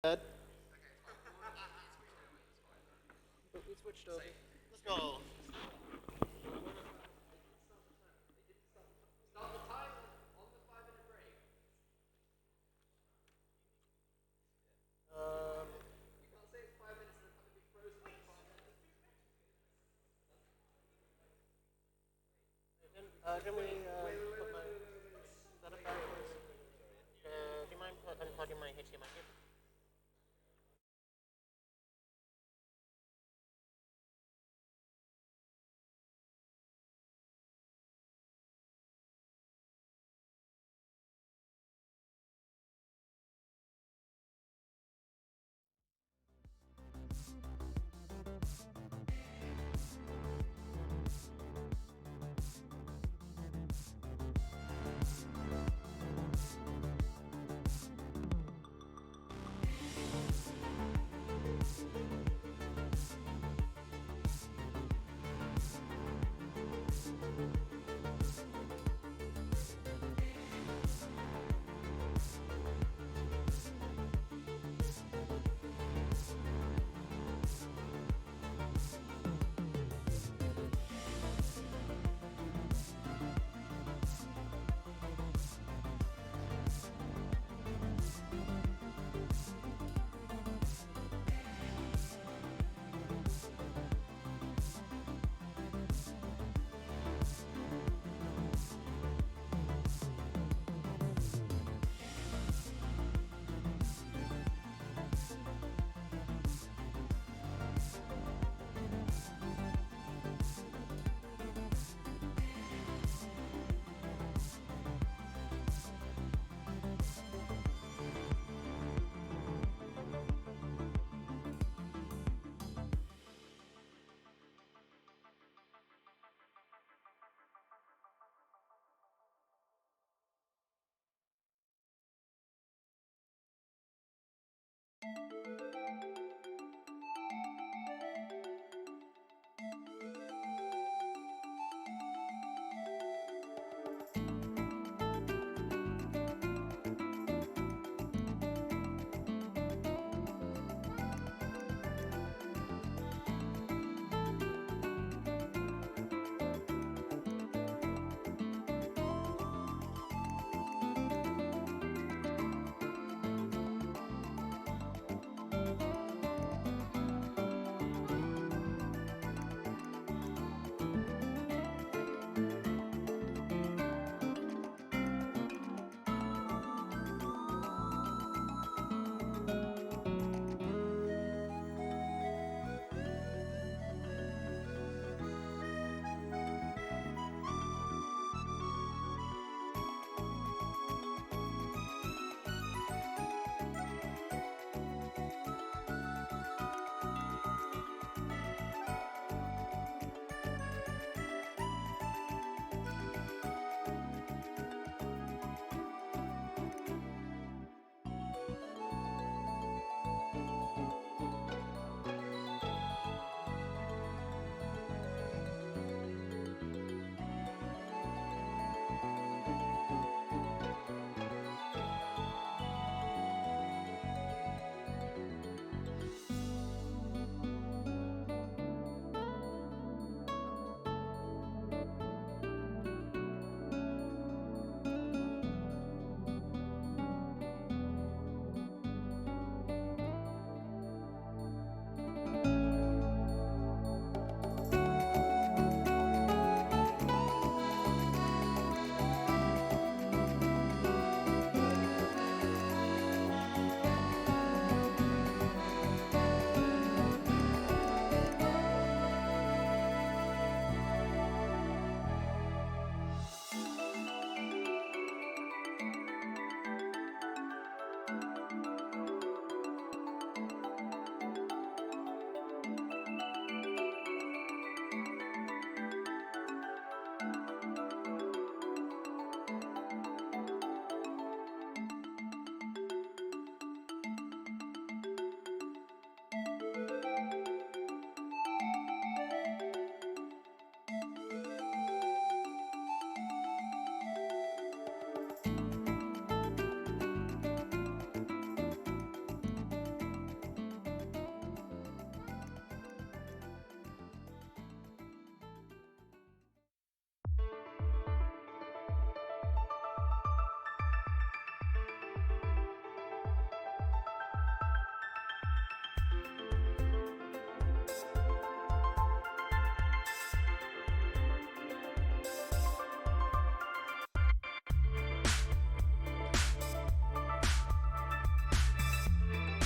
But we switched over. Let's go. Can we put my setup backwards? Do you mind unplugging my HDMI cable?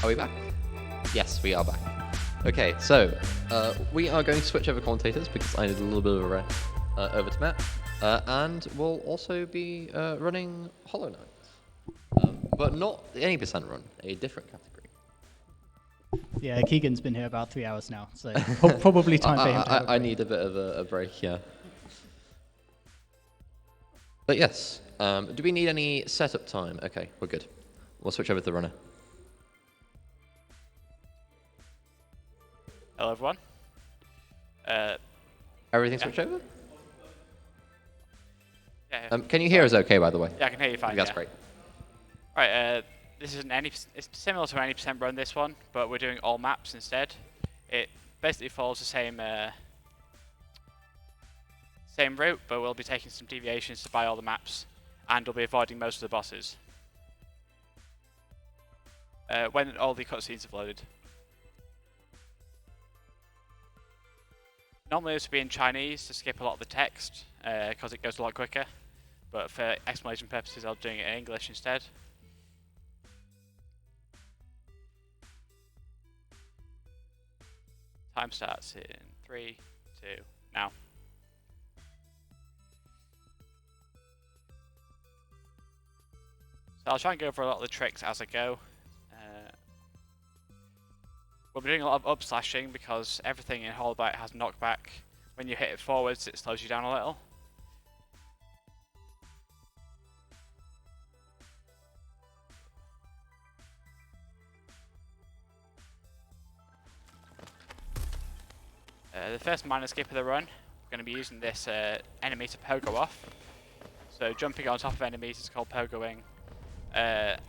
Are we back? Yes, we are back. Okay, so we are going to switch over commentators because I need a little bit of a rest over to Matt. And we'll also be running Hollow Knight. But not any percent run, a different category. Yeah, Keegan's been here about 3 hours now, so probably time for him to have a break. I need a bit of a break, yeah. But yes, do we need any setup time? Okay, we're good. We'll switch over to the runner. Hello, everyone. Everything switched over? Yeah. Can you hear us okay, by the way? Yeah, I can hear you fine. That's yeah. great. Right, this is it's similar to an 80% run, this one, but we're doing all maps instead. It basically follows the same route, but we'll be taking some deviations to buy all the maps, and we'll be avoiding most of the bosses. When all the cutscenes have loaded. Normally this would be in Chinese to skip a lot of the text, because it goes a lot quicker, but for explanation purposes I'll be doing it in English instead. Time starts in 3, 2, now. So I'll try and go over a lot of the tricks as I go. We'll be doing a lot of up-slashing because everything in Hollow Knight has knockback. When you hit it forwards, it slows you down a little. The first minor skip of the run, we're going to be using this enemy to pogo off. So jumping on top of enemies is called pogoing, and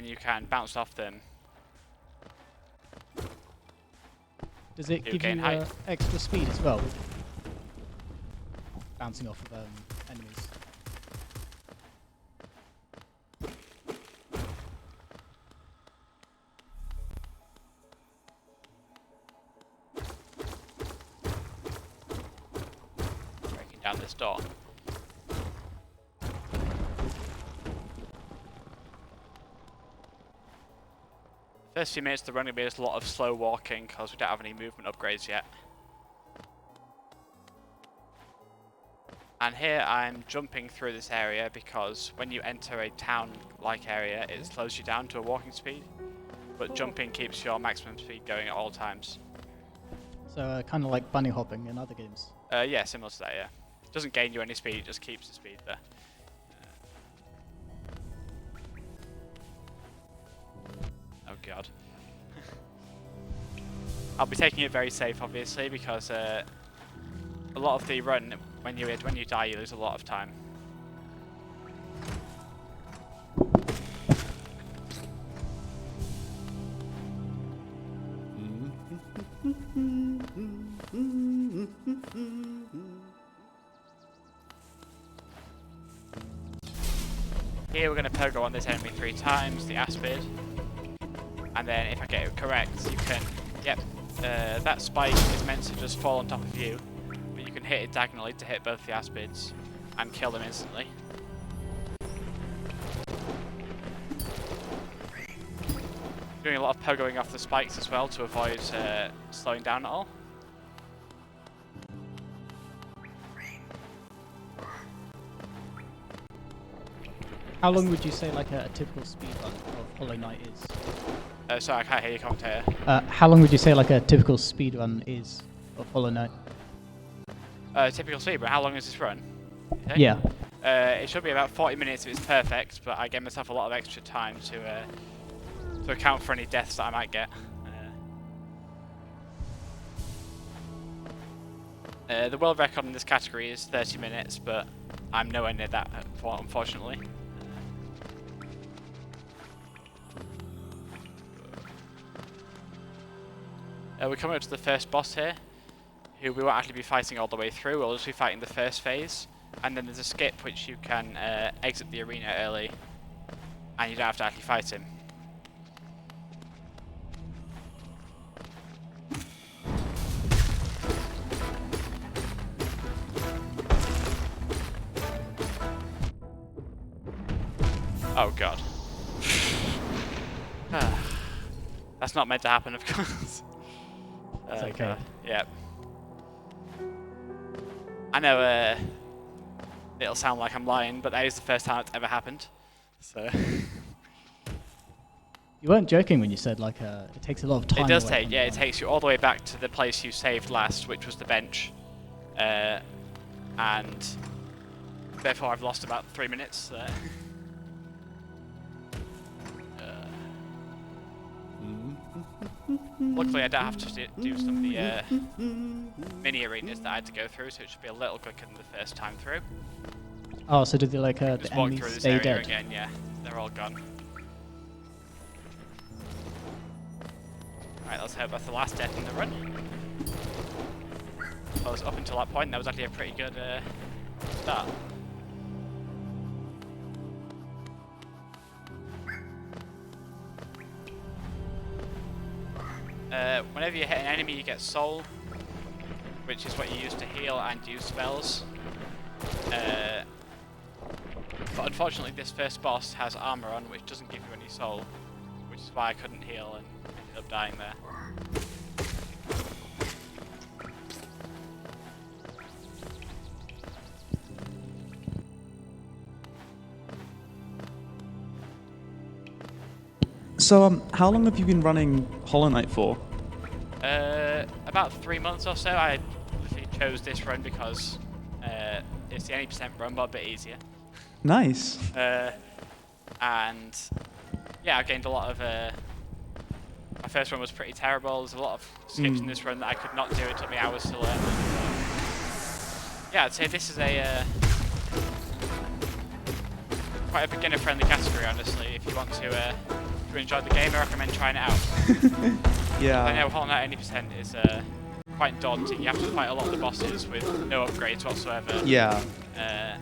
you can bounce off them. Does it give you extra speed as well? Bouncing off of enemies. Breaking down this door. First few minutes of the run will be just a lot of slow walking because we don't have any movement upgrades yet. And here I'm jumping through this area because when you enter a town-like area it slows you down to a walking speed, but jumping keeps your maximum speed going at all times. So kind of like bunny hopping in other games? Yeah, similar to that, yeah. It doesn't gain you any speed, it just keeps the speed there. Oh god. I'll be taking it very safe, obviously, because a lot of the run, when you die, you lose a lot of time. Here we're going to pogo on this enemy 3 times, the Aspid. And then if I get it correct, you can, yep, that spike is meant to just fall on top of you, but you can hit it diagonally to hit both the Aspids and kill them instantly. Doing a lot of pogoing off the spikes as well to avoid slowing down at all. How long would you say like a typical speedrun of Hollow Knight is? Sorry, I can't hear you, commentator. How long would you say like a typical speedrun is of Hollow Knight? Typical speedrun, how long is this run? Okay. Yeah. It should be about 40 minutes if it's perfect, but I gave myself a lot of extra time to account for any deaths that I might get. The world record in this category is 30 minutes, but I'm nowhere near that, unfortunately. We're coming up to the first boss here, who we won't actually be fighting all the way through, we'll just be fighting the first phase, and then there's a skip which you can exit the arena early, and you don't have to actually fight him. Oh god. That's not meant to happen, of course. It's okay. Yeah. I know it'll sound like I'm lying, but that is the first time it's ever happened. So You weren't joking when you said like it takes a lot of time. it does away take, from yeah, the it run. takes you all the way back to the place you saved last, which was the bench. And therefore I've lost about 3 minutes there. Luckily I don't have to do some of the mini arenas that I had to go through, so it should be a little quicker than the first time through. Oh, so did they like the Just walk enemies through this stay area dead? again, yeah. They're all gone. Right, let's hope that's the last death in the run. Well, up until that point, that was actually a pretty good start. Whenever you hit an enemy, you get soul, which is what you use to heal and use spells. But unfortunately, this first boss has armor on, which doesn't give you any soul, which is why I couldn't heal and ended up dying there. So, how long have you been running Hollow Knight for? About 3 months or so. I literally chose this run because it's the 80% run, but a bit easier. Nice. And yeah, I gained a lot of. My first run was pretty terrible. There's a lot of skips in this run that I could not do. It took me hours to learn. Yeah, I'd say this is a quite a beginner-friendly category, honestly. If you want to enjoy the game, I recommend trying it out. Yeah. I know Hollow Knight 80% is quite daunting. You have to fight a lot of the bosses with no upgrades whatsoever. Yeah. That's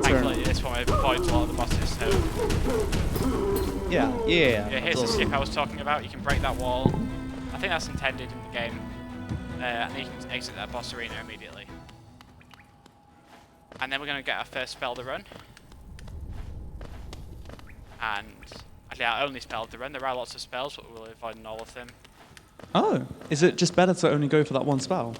Thankfully, fair. this one avoids a lot of the bosses, so Yeah. Yeah. here's the skip I was talking about. You can break that wall. I think that's intended in the game. And then you can exit that boss arena immediately. And then we're going to get our first spell to run. And actually our only spell to run. There are lots of spells, but we'll avoid all of them. Oh, is it just better to only go for that one spell?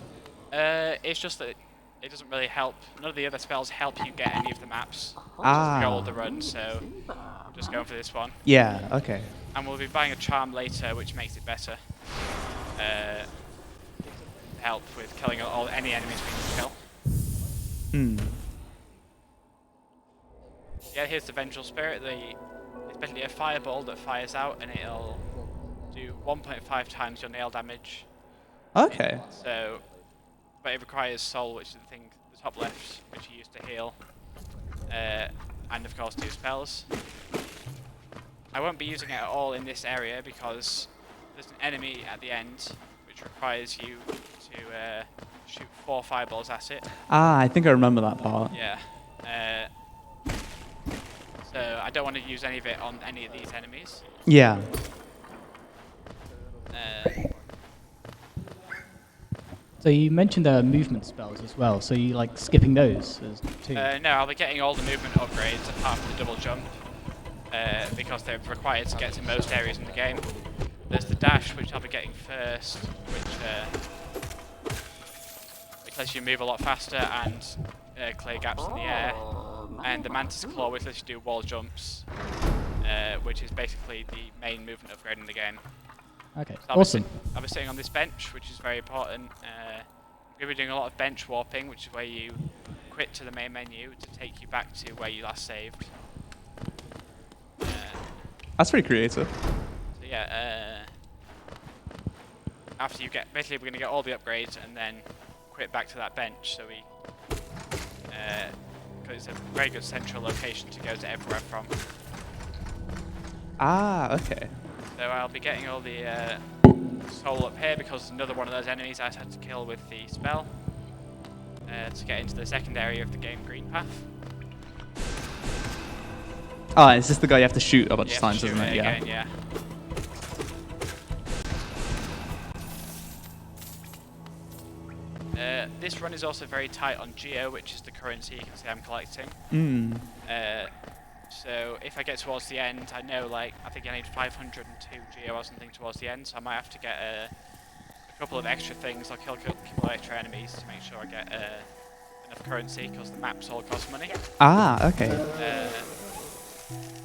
It's just that it doesn't really help. None of the other spells help you get any of the maps. Ah. Just go all the run, so I'm just going for this one. Yeah. Okay. And we'll be buying a charm later, which makes it better. Help with killing any enemies we can kill. Hmm. Yeah, here's the Vengeful Spirit. It's basically a fireball that fires out, and it'll do 1.5 times your nail damage. Okay. So, but it requires soul, which is the thing, the top left, which you use to heal, and of course 2 spells. I won't be using it at all in this area because there's an enemy at the end, which requires you to shoot 4 fireballs at it. Ah, I think I remember that part. Yeah. So I don't want to use any of it on any of these enemies. Yeah. So you mentioned movement spells as well. So you like skipping those too? No, I'll be getting all the movement upgrades apart from the double jump, because they're required to get to most areas in the game. There's the dash, which I'll be getting first, which lets you move a lot faster and clear gaps in the air. And the Mantis Claw, which lets you do wall jumps, which is basically the main movement upgrade in the game. Okay, So awesome. I'll be sitting on this bench, which is very important. I'm going to be doing a lot of bench warping, which is where you quit to the main menu to take you back to where you last saved. That's pretty creative. So yeah, after you get, basically we're going to get all the upgrades and then quit back to that bench, so we, because it's a very good central location to go to everywhere from. Ah, okay. So I'll be getting all the soul up here because another one of those enemies I had to kill with the spell to get into the second area of the game, Green Path. Ah, is this the guy you have to shoot a bunch You of have to times, shoot isn't it? Yeah. again, yeah. This run is also very tight on Geo, which is the currency you can see I'm collecting. Hmm. So if I get towards the end, I know I think I need 502 geo or something towards the end, so I might have to get a couple of extra things, like kill a couple of extra enemies to make sure I get enough currency, because the maps all cost money. Ah, okay.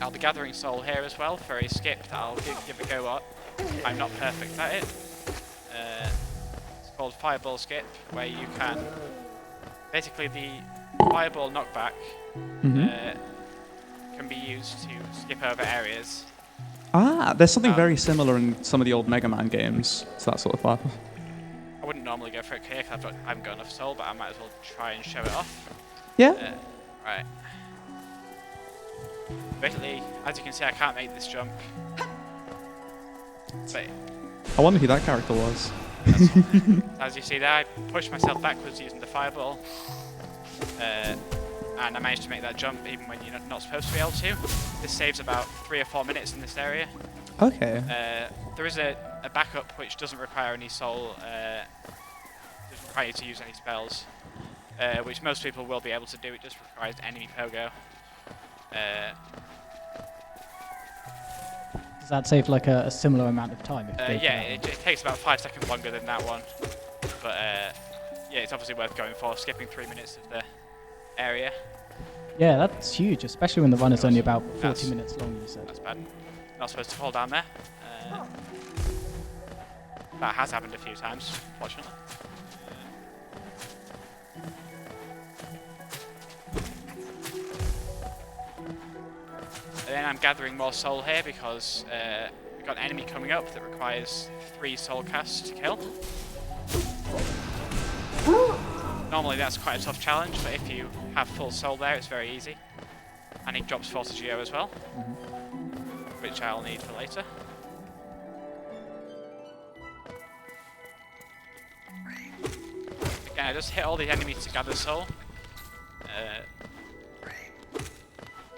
I'll be gathering soul here as well for a skip that I'll give a go at. I'm not perfect at it. It's called Fireball Skip, where you can... Basically, the fireball knockback can be used to skip over areas. Ah, there's something very similar in some of the old Mega Man games. So that sort of vibe. I wouldn't normally go for it here because I haven't got enough soul, but I might as well try and show it off. Yeah. Right. Basically, as you can see, I can't make this jump. But I wonder who that character was. as you see there, I pushed myself backwards using the fireball. And I managed to make that jump even when you're not supposed to be able to. This saves about 3 or 4 minutes in this area. Okay. There is a backup which doesn't require any soul, doesn't require you to use any spells, which most people will be able to do. It just requires enemy pogo. Does that save like a similar amount of time? Yeah, it takes about 5 seconds longer than that one. But yeah, it's obviously worth going for, skipping 3 minutes of the area. Yeah, that's huge, especially when the run is only about 40 minutes long, you said. That's bad. Not supposed to fall down there. That has happened a few times, fortunately. And then I'm gathering more soul here because we've got an enemy coming up that requires 3 soul casts to kill. Normally that's quite a tough challenge, but if you have full soul there, it's very easy. And he drops 40 geo as well, which I'll need for later. Again, I just hit all the enemies to gather soul.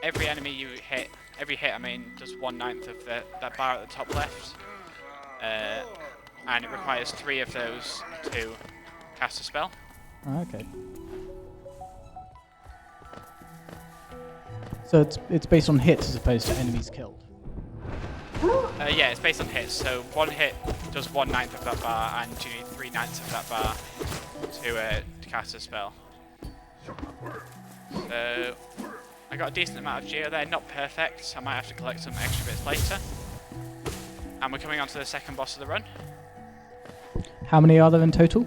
Every enemy you hit, I mean, does 1/9 of that bar at the top left. And it requires 3 of those to cast a spell. Oh, okay. So it's based on hits as opposed to enemies killed. Yeah, it's based on hits. So 1 hit does 1/9 of that bar, and you need 3/9 of that bar to cast a spell. So I got a decent amount of geo there, not perfect, so I might have to collect some extra bits later. And we're coming on to the second boss of the run. How many are there in total?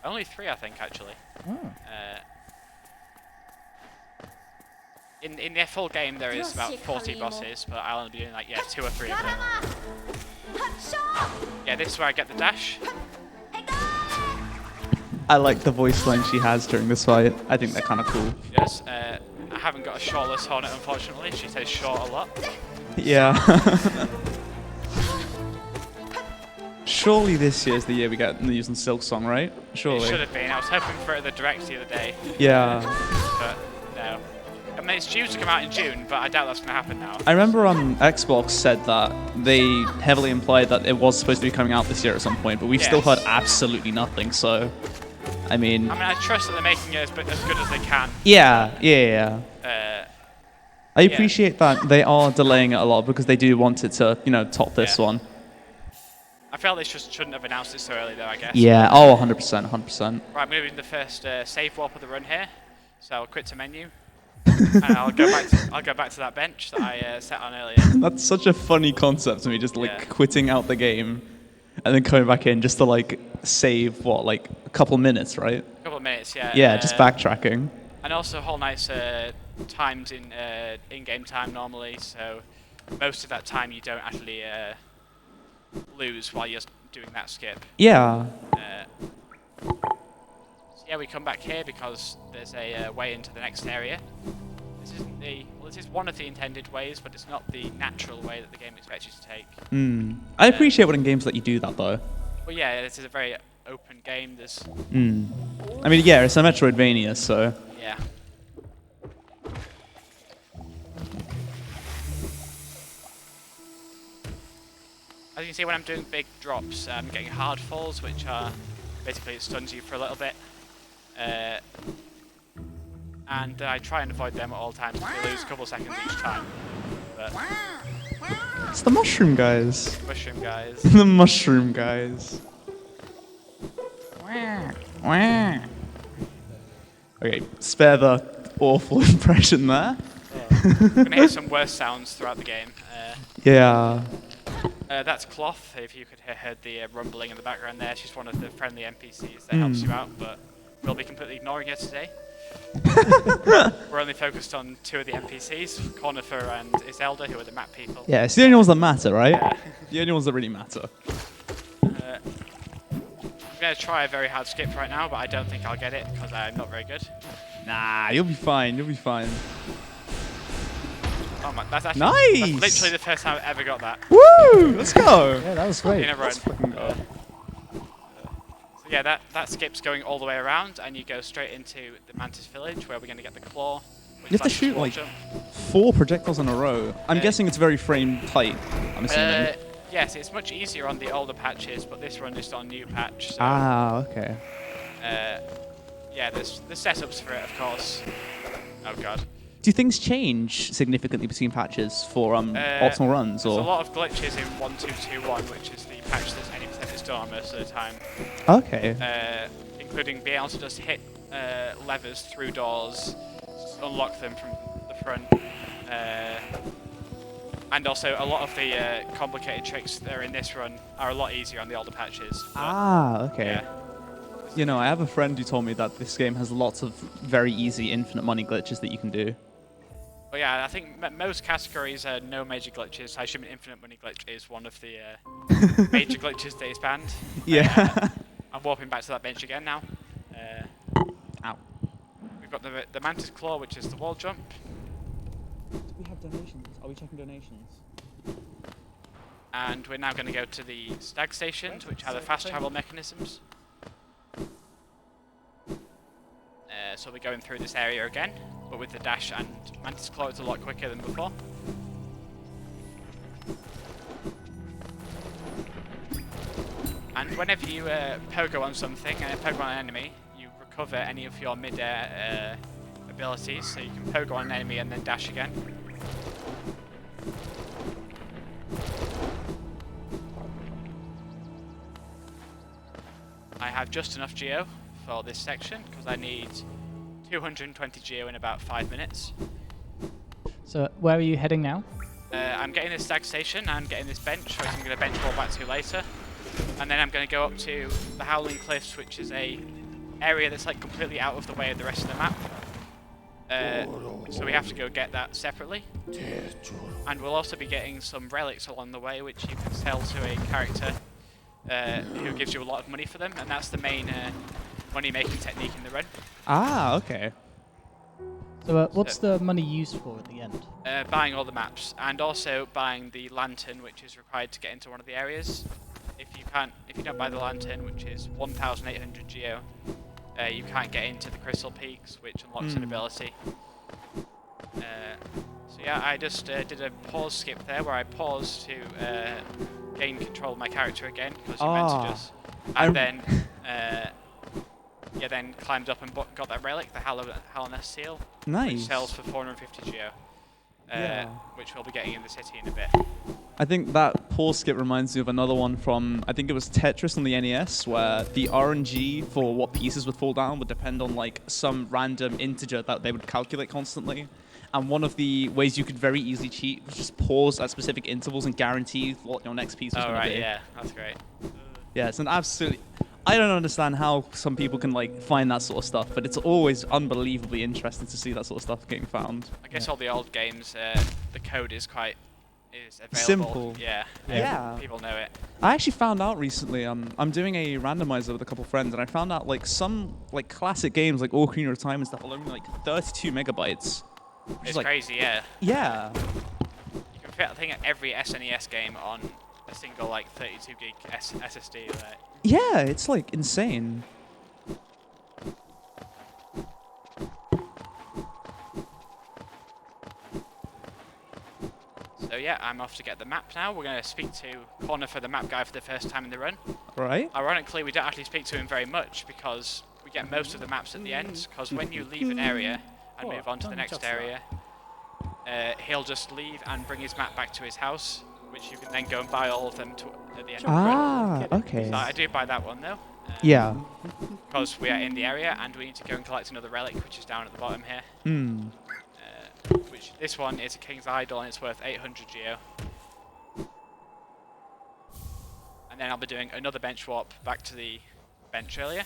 Only 3, I think, actually. Oh. In the full game, there is about 40 bosses, but I'll only be doing 2 or 3 of them. Yeah, this is where I get the dash. I like the voice line she has during this fight. I think they're kind of cool. Yes, I haven't got a shortless Hornet, unfortunately. She says short a lot. Yeah. Surely this year's the year we get the using Silk Song, right? Surely. It should have been. I was hoping for it at the direct the other day. Yeah. But no. I mean, it's due to come out in June, but I doubt that's going to happen now. I remember on Xbox said that they heavily implied that it was supposed to be coming out this year at some point, but we've still heard absolutely nothing, so... I mean, I trust that they're making it as good as they can. Yeah. I appreciate that they are delaying it a lot because they do want it to, top this one. I felt they just shouldn't have announced it so early, though, I guess. Yeah, 100%. Right, I'm moving the first save warp of the run here, so I'll quit to menu, and I'll go back to that bench that I set on earlier. That's such a funny concept to me, just quitting out the game and then coming back in just to save a couple minutes, right? A couple of minutes, yeah. Yeah, just backtracking. And also Whole Night's times in-game time normally, so most of that time you don't actually lose while you're doing that skip. Yeah. So yeah, we come back here because there's a way into the next area. This is one of the intended ways, but it's not the natural way that the game expects you to take. I appreciate when in games let you do that, though. Well, yeah, this is a very open game. There's. I mean, yeah, it's a Metroidvania, so. Yeah. As you can see, when I'm doing big drops, I'm getting hard falls, which are basically it stuns you for a little bit. and I try and avoid them at all times. We lose a couple seconds each time. But It's the mushroom guys. mushroom guys. The mushroom guys. Okay, spare the awful impression there. We're gonna hear some worse sounds throughout the game. Yeah. That's Cloth. If you could hear the rumbling in the background there, she's one of the friendly NPCs that helps you out, but we'll be completely ignoring her today. We're only focused on 2 of the NPCs, Cartographer and Iselda, who are the map people. Yeah, it's the only ones that matter, right? Yeah. The only ones that really matter. I'm going to try a very hard skip right now, but I don't think I'll get it because I'm not very good. Nah, you'll be fine. You'll be fine. Oh my, that's actually Nice! That's literally the first time I've ever got that Woo! Let's go. Yeah, that was great. in a run. Let's fucking go. So yeah, that skip's going all the way around, and you go straight into the Mantis Village, where we're going to get the claw. Which You have to is shoot the wall like jump. 4 projectiles in a row. I'm guessing it's very frame tight. I'm assuming. Yes, it's much easier on the older patches, but this run is on new patch. So, Okay. yeah, there's setups for it, of course. Oh god. Do things change significantly between patches for optimal runs, There's a or? lot of glitches in 1.2.2.1, which is the patch that's 80% is done most of the time. Okay. Including being able to just hit levers through doors, unlock them from the front. And also, a lot of the complicated tricks that are in this run are a lot easier on the older patches. But, Okay. Yeah. You know, I have a friend who told me that this game has lots of very easy infinite money glitches that you can do. But yeah, I think most categories are no major glitches. I assume an infinite money glitch is one of the major glitches that is banned. Yeah. I'm warping back to that bench again now. Ow. We've got the Mantis Claw, which is the wall jump. Do we have donations? Are we checking donations? And we're now going to go to the stag stations, which are the fast travel mechanisms. So we're going through this area again, but with the dash and Mantis Claw, it's a lot quicker than before. And whenever you pogo on something, pogo on an enemy, you recover any of your mid-air abilities, so you can pogo on an enemy and then dash again. I have just enough geo for this section, because I need 220 geo in about 5 minutes. So where are you heading now? I'm getting this stag station and getting this bench, which I'm going to bench ball back to later. And then I'm going to go up to the Howling Cliffs, which is a area that's like completely out of the way of the rest of the map. So we have to go get that separately. And we'll also be getting some relics along the way, which you can sell to a character who gives you a lot of money for them, and that's the main money-making technique in the run. Okay. So what's the money used for at the end? Buying all the maps, and also buying the lantern, which is required to get into one of the areas. If you don't buy the lantern, which is 1,800 geo, you can't get into the Crystal Peaks, which unlocks an ability. So yeah, I just did a pause skip there, where I paused to gain control of my character again, because you meant to just, and then then climbed up and got that relic, the Hallownest Seal, Nice. which sells for 450 geo, which we'll be getting in the city in a bit. I think that pause skip reminds me of another one from, I think it was Tetris on the NES, where the RNG for what pieces would fall down would depend on like some random integer that they would calculate constantly. And one of the ways you could very easily cheat was just pause at specific intervals and guarantee what your next piece was going to be. Yeah, that's great. Yeah, it's an absolutely... I don't understand how some people can like find that sort of stuff, but it's always unbelievably interesting to see that sort of stuff getting found. I guess all the old games, the code is available. Simple. Yeah. People know it. I actually found out recently, I'm doing a randomizer with a couple friends, and I found out like some like classic games like Ocarina of Time and stuff are only like 32 megabytes. It's like, crazy, yeah. Yeah. You can fit, I think, every SNES game on a single like 32 gig SSD. Like. Yeah, it's like insane. So yeah, I'm off to get the map now. We're going to speak to Cartographer, the map guy, for the first time in the run. Right. Ironically, we don't actually speak to him very much because we get most of the maps at the end. Because when you leave an area and move on to the next area, he'll just leave and bring his map back to his house, which you can then go and buy all of them at the end of the run. Okay. So I do buy that one though. Yeah. Because we are in the area and we need to go and collect another relic, which is down at the bottom here. Hmm. Which this one is a King's Idol and it's worth 800 geo. And then I'll be doing another bench warp back to the bench earlier.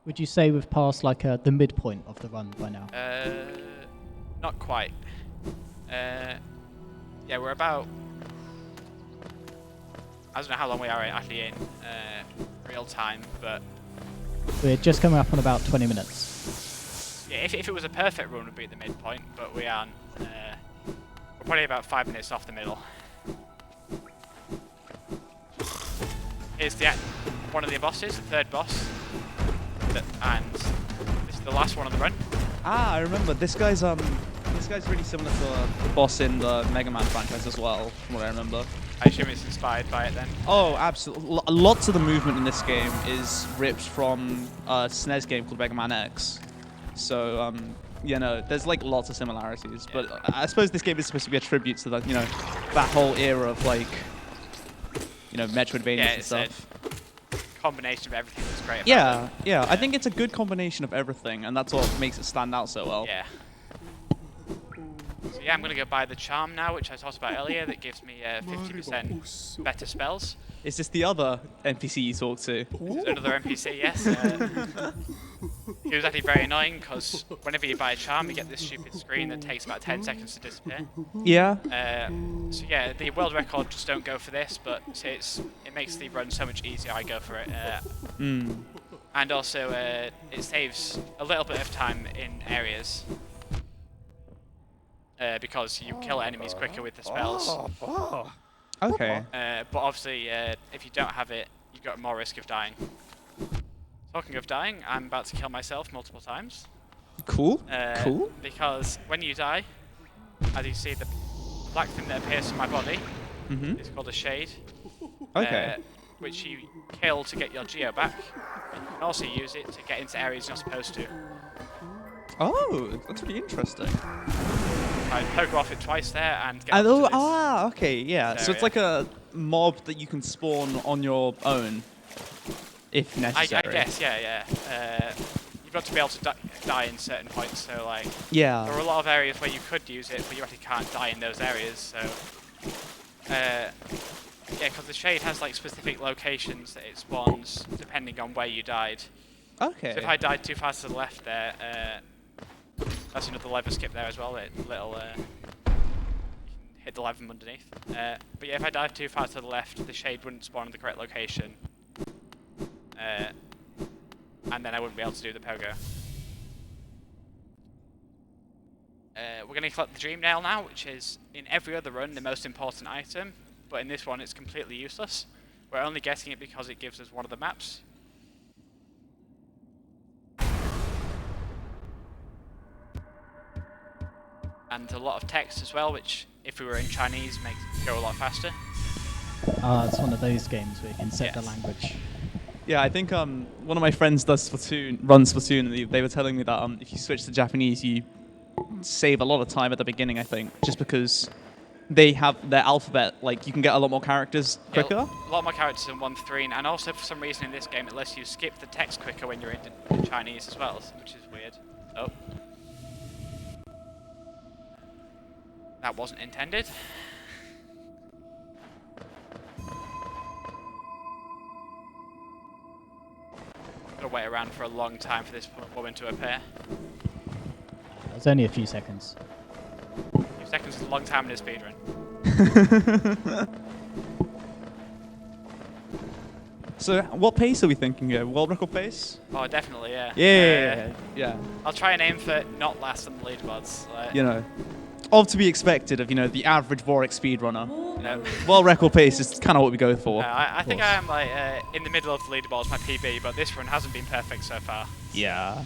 Would you say we've passed like the midpoint of the run by now? Not quite. Yeah, we're about... I don't know how long we are actually in real time, but... We're just coming up on about 20 minutes. Yeah, if it was a perfect run, we'd be at the midpoint, but we aren't. We're probably about 5 minutes off the middle. Here's one of the bosses, the third boss. And this is the last one on the run. Ah, I remember. This guy's really similar to the boss in the Mega Man franchise as well, from what I remember. I assume it's inspired by it then. Oh, absolutely. Lots of the movement in this game is ripped from a SNES game called Mega Man X. So, there's like lots of similarities. Yeah. But I suppose this game is supposed to be a tribute to the, that whole era of like, Metroidvania and stuff. Combination of everything that's great about Yeah. I think it's a good combination of everything, and that's what makes it stand out so well. Yeah. So yeah, I'm going to go buy the charm now, which I talked about earlier, that gives me 50% better spells. Is this the other NPC you talked to? This is another NPC, yes. He was actually very annoying, because whenever you buy a charm, you get this stupid screen that takes about 10 seconds to disappear. Yeah. So yeah, the world record just don't go for this, but it makes the run so much easier. I go for it. And also, it saves a little bit of time in areas. Because you kill enemies quicker with the spells. Okay. But obviously, if you don't have it, you've got more risk of dying. Talking of dying, I'm about to kill myself multiple times. Cool. Cool. Because when you die, as you see, the black thing that appears from my body is called a shade. Okay. Which you kill to get your geo back. And you can also use it to get into areas you're not supposed to. Oh, that's really interesting. I poke off it twice there and get up to this Okay, yeah. So it's area. like a mob that you can spawn on your own, if necessary. I guess, yeah. You've got to be able to die in certain points, so like... Yeah. There are a lot of areas where you could use it, but you actually can't die in those areas, so... yeah, because the shade has like specific locations that it spawns, depending on where you died. Okay. So if I died too far to the left there, that's another lever skip there as well, you can hit the lever from underneath. But yeah, if I died too far to the left, the shade wouldn't spawn in the correct location. And then I wouldn't be able to do the pogo. We're going to collect the Dream Nail now, which is, in every other run, the most important item. But in this one, it's completely useless. We're only getting it because it gives us one of the maps. And a lot of text as well, which, if we were in Chinese, makes it go a lot faster. It's one of those games where you can set the language. Yeah, I think one of my friends runs Splatoon, and they were telling me that if you switch to Japanese, you save a lot of time at the beginning, I think, just because they have their alphabet, like, you can get a lot more characters quicker. Yeah, a lot more characters in 1.3, and also for some reason in this game it lets you skip the text quicker when you're in Chinese as well, which is weird. Oh. That wasn't intended. Gotta wait around for a long time for this woman to appear. It's only a few seconds. A few seconds is a long time in a speedrun. So, what pace are we thinking here? World record pace? Oh, definitely, yeah. Yeah. I'll try and aim for not last on the leaderboards. Of to be expected of, the average Warwick speedrunner. No. World record pace is kind of what we go for. I think I am like in the middle of the leaderboards, my PB, but this run hasn't been perfect so far. Yeah.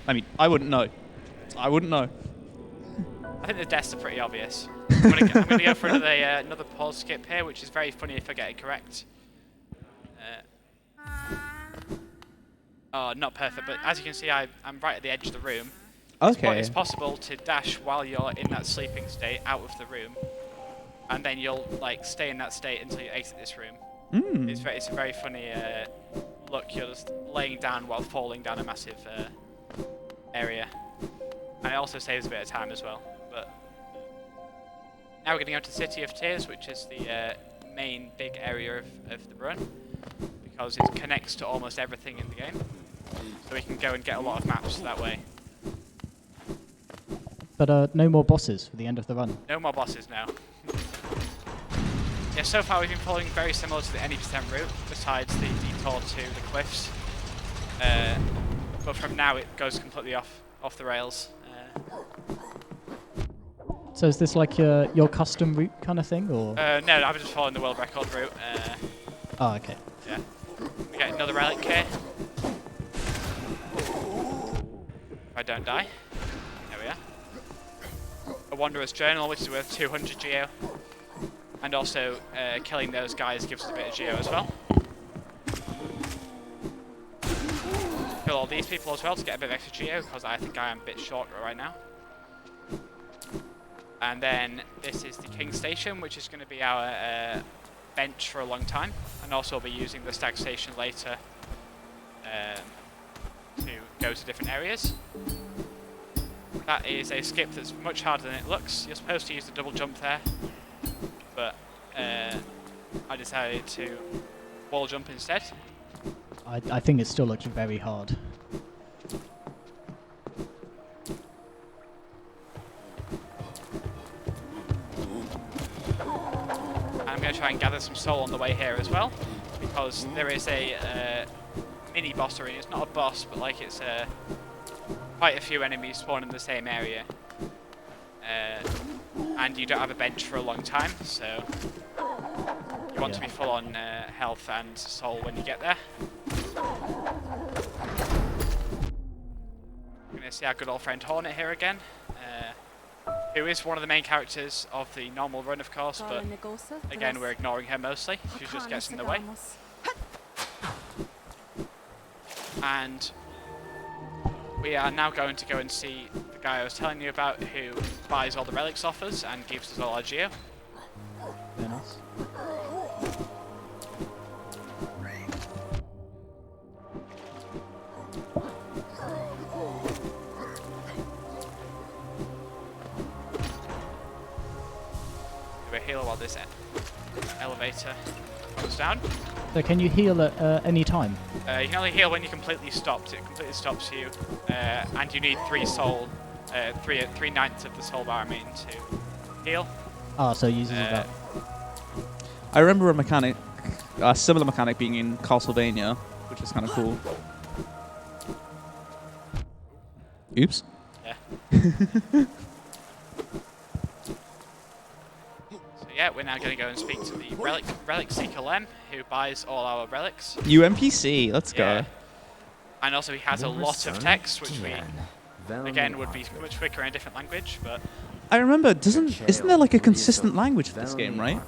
I mean, I wouldn't know. I wouldn't know. I think the deaths are pretty obvious. I'm gonna go for another pause skip here, which is very funny if I get it correct. Oh, not perfect, but as you can see, I'm right at the edge of the room. Okay. It's possible to dash while you're in that sleeping state out of the room, and then you'll like stay in that state until you exit this room. It's a very funny look. You're just laying down while falling down a massive area, and it also saves a bit of time as well. But now we're going to go to City of Tears, which is the main big area of the run, because it connects to almost everything in the game. So we can go and get a lot of maps that way. But no more bosses for the end of the run. No more bosses now. Yeah, so far we've been following very similar to the any percent route, besides the detour to the cliffs. But from now it goes completely off the rails. So is this like your custom route kind of thing, or? No, I'm just following the world record route. Oh, okay. Yeah. We get another relic here. If I don't die. There we are. A Wanderer's Journal, which is worth 200 geo. And also, killing those guys gives us a bit of geo as well. Kill all these people as well to get a bit of extra geo, because I think I am a bit short right now. And then this is the King Station, which is going to be our bench for a long time. And also we'll be using the Stag Station later to go to different areas. That is a skip that's much harder than it looks. You're supposed to use the double jump there, but I decided to wall jump instead. I think it still looks very hard. I'm going to try and gather some soul on the way here as well, because there is a mini boss arena. It's not a boss, but like it's quite a few enemies spawn in the same area, and you don't have a bench for a long time, so you want to be full on health and soul when you get there. We're going to see our good old friend Hornet here again, who is one of the main characters of the normal run, of course, but again, we're ignoring her mostly. She just gets in the way. And we are now going to go and see the guy I was telling you about, who buys all the relics off us and gives us all our geo. Very nice. Do a heal while this elevator comes down. So can you heal at any time? You can only heal when you completely stopped. It completely stops you, and you need 3 soul, 3/9 of the soul bar, I mean, to heal. Ah, so it uses about. I remember a similar mechanic being in Castlevania, which is kind of cool. Oops. Yeah. So yeah, we're now going to go and speak to the relic seeker Lem, who buys all our relics. UMPC, let's Yeah. go. And also he has a lot of text, which we again would be much quicker in a different language, but I remember, isn't there like a consistent language for this game, right?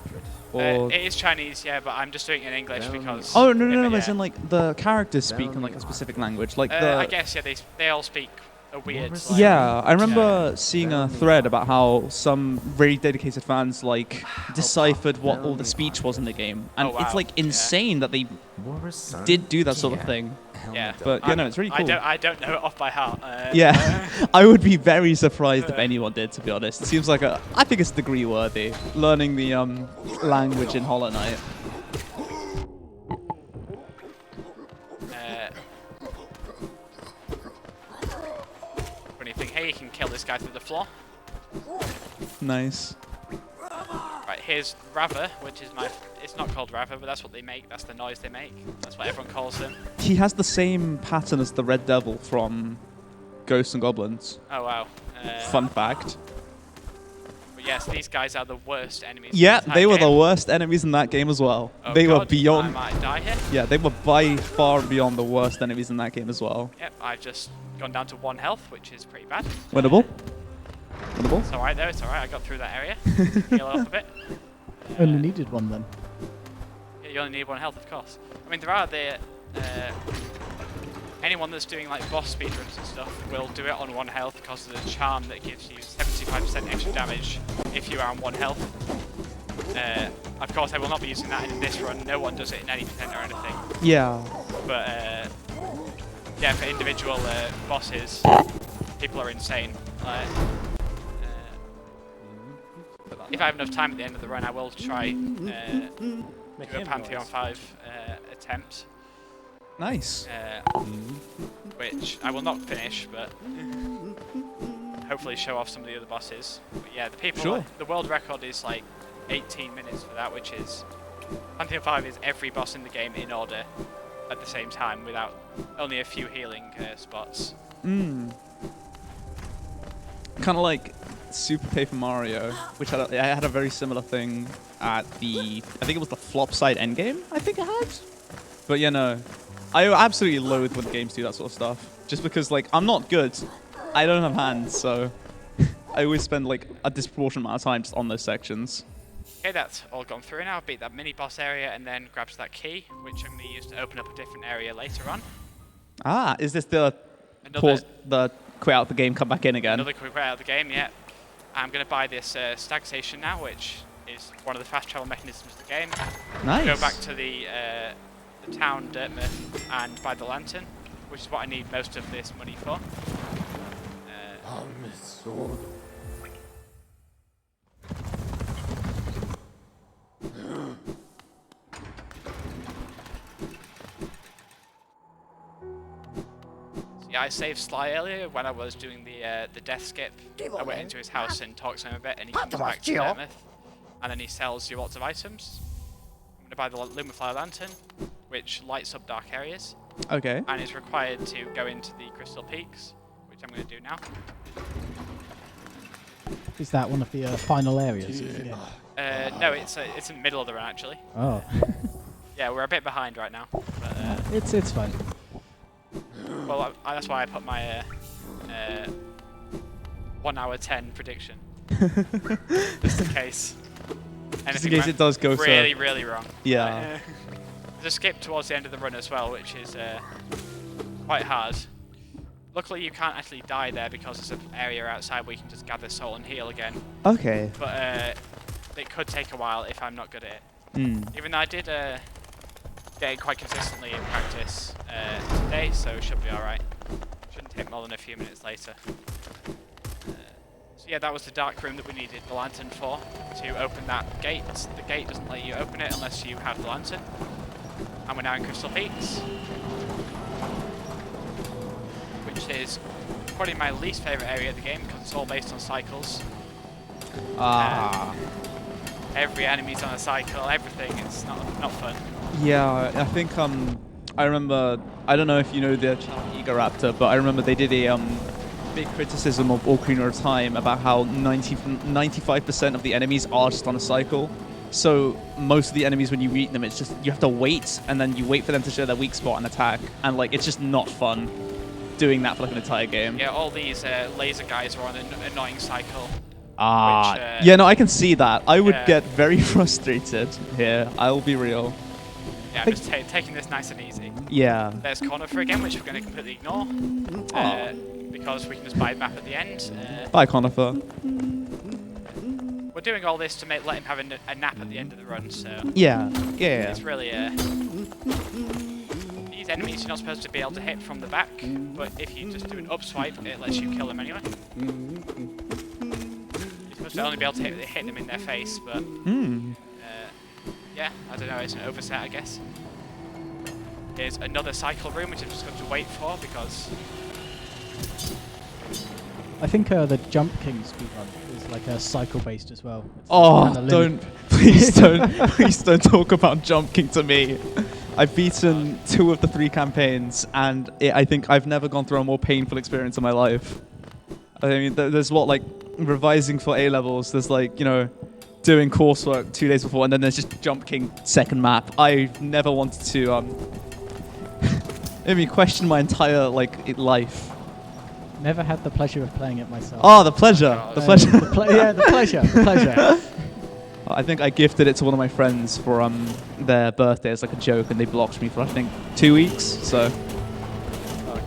Or it is Chinese, yeah, but I'm just doing it in English because. oh no, yeah. as in like the characters speak in like a specific language, like the. I guess yeah, they all speak a weird. Like, Yeah, I remember seeing a thread about how some very dedicated fans like deciphered what all the speech was in the game, and Oh, wow. it's like insane that they did do that sort of thing. Yeah, But yeah, no, it's really cool. I don't know it off by heart. Yeah, I would be very surprised if anyone did, to be honest. It seems like I think it's degree worthy, learning the language in Hollow Knight. Funny thing here, you can kill this guy through the floor. Nice. Right, here's Rava, which is it's not called Rava, but that's what they make. That's the noise they make. That's what everyone calls them. He has the same pattern as the Red Devil from Ghosts and Goblins. Oh wow. Fun fact. But yes, these guys are the worst enemies. Yeah, in the they were the game. worst enemies in that game as well. Oh They were God, beyond. I might die here. Yeah, they were by far beyond the worst enemies in that game as well. Yep, I've just gone down to 1 health, which is pretty bad. Winnable. Winnable. It's alright though, it's alright. I got through that area. Heal up a bit. Only needed one then. Yeah, you only need 1 health, of course. I mean, there are the anyone that's doing like boss speedruns and stuff will do it on 1 health because of the charm that gives you 75% extra damage if you are on 1 health. Of course, I will not be using that in this run. No one does it in any percent or anything. Yeah. But yeah, for individual bosses, people are insane. If I have enough time at the end of the run, I will try do a Pantheon 5 attempt. Nice. Which I will not finish, but hopefully show off some of the other bosses. But yeah, the people. Sure. The world record is like 18 minutes for that, which is Pantheon 5 is every boss in the game in order at the same time without only a few healing spots. Kind of like Super Paper Mario, which I had a very similar thing at the, I think it was the flop side endgame, I think I had. But yeah, no. I absolutely loathe when games do that sort of stuff. Just because, like, I'm not good. I don't have hands, so I always spend, like, a disproportionate amount of time just on those sections. Okay, that's all gone through now. Beat that mini boss area and then grabs that key, which I'm going to use to open up a different area later on. Ah, is this the pause, the quit out the game, come back in again? Another quick way out of the game, yeah. I'm going to buy this stag station now, which is one of the fast travel mechanisms of the game. Nice. Go back to the town, Dirtmouth, and buy the lantern, which is what I need most of this money for. Yeah, I saved Sly earlier when I was doing the death skip. I went into his house and talked to him a bit, and he comes back to Dirtmouth, and then he sells you lots of items. I'm going to buy the Lumify lantern, which lights up dark areas. Okay. And is required to go into the Crystal Peaks, which I'm going to do now. Is that one of the final areas? No, it's in the middle of the run actually. Oh. Yeah, we're a bit behind right now. But, It's fine. well, that's why I put my 1 hour 10 prediction, just in case. Just in case it does go really, really wrong. Yeah. There's a skip towards the end of the run as well, which is quite hard. Luckily, you can't actually die there because there's an area outside where you can just gather soul and heal again. Okay. But it could take a while if I'm not good at it. Even though I did get it quite consistently in practice today, so it should be alright. Shouldn't take more than a few minutes later. So yeah, that was the dark room that we needed the lantern for, to open that gate. The gate doesn't let you open it unless you have the lantern. And we're now in Crystal Peaks, which is probably my least favourite area of the game because it's all based on cycles. Every enemy's on a cycle, everything, it's not fun. Yeah, I think I remember, I don't know if you know the channel Egaraptor, but I remember they did a big criticism of Ocarina of Time about how 95% of the enemies are just on a cycle. So most of the enemies, when you meet them, it's just you have to wait, and then you wait for them to show their weak spot and attack, and like it's just not fun doing that for like an entire game. Yeah, all these laser guys are on an annoying cycle. Yeah, no, I can see that. I would get very frustrated here. I'll be real. Yeah, I'm just taking this nice and easy. Yeah. There's Cartographer again, which we're going to completely ignore. Because we can just buy a map at the end. Bye, Conifer. We're doing all this to let him have a nap at the end of the run, so... Yeah. It's really... These enemies you're not supposed to be able to hit from the back, but if you just do an up swipe, it lets you kill them anyway. You're supposed to only be able to hit them in their face, but... yeah, I don't know, it's an oversight, I guess. Here's another cycle room, which I'm just going to wait for, because... I think the Jump King speedrun is like a cycle-based as well. It's don't, please don't talk about Jump King to me. I've beaten 2 of the 3 campaigns, and I think I've never gone through a more painful experience in my life. I mean, there's like, revising for A-levels, there's like, doing coursework 2 days before, and then there's just Jump King second map. I've never wanted to, question my entire, life. Never had the pleasure of playing it myself. Oh, the pleasure. The pleasure. The pleasure. I think I gifted it to one of my friends for their birthday as like a joke, and they blocked me for I think 2 weeks. So. Oh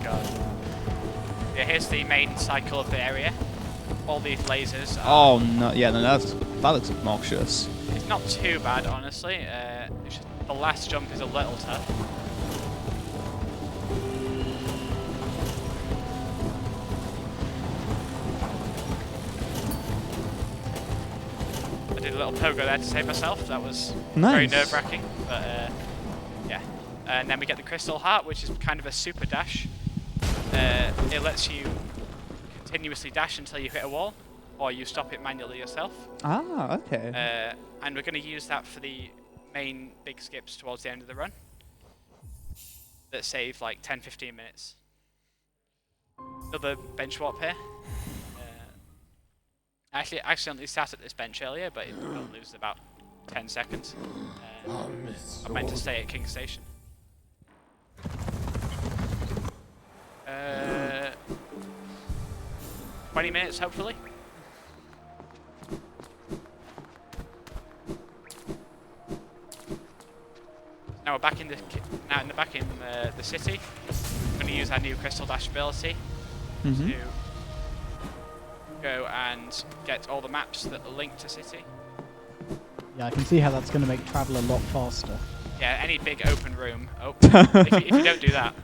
Yeah, here's the main cycle of the area. All these lasers are... Oh no, yeah, no, that looks obnoxious. It's not too bad, honestly. It's just the last jump is a little tough. I did a little pogo there to save myself. That was very Nice. nerve-wracking, but yeah. And then we get the crystal heart, which is kind of a super dash. It lets you continuously dash until you hit a wall, or you stop it manually yourself. Ah, okay. And we're going to use that for the main big skips towards the end of the run that save like 10-15 minutes. Another bench warp here. I actually accidentally sat at this bench earlier, but it will lose about 10 seconds. I meant to stay at King Station. 20 minutes, hopefully. Now we're back in the the city. We're going to use our new crystal dash ability to go and get all the maps that are linked to city. Yeah, I can see how that's going to make travel a lot faster. Yeah, any big open room. Oh, if you don't do that.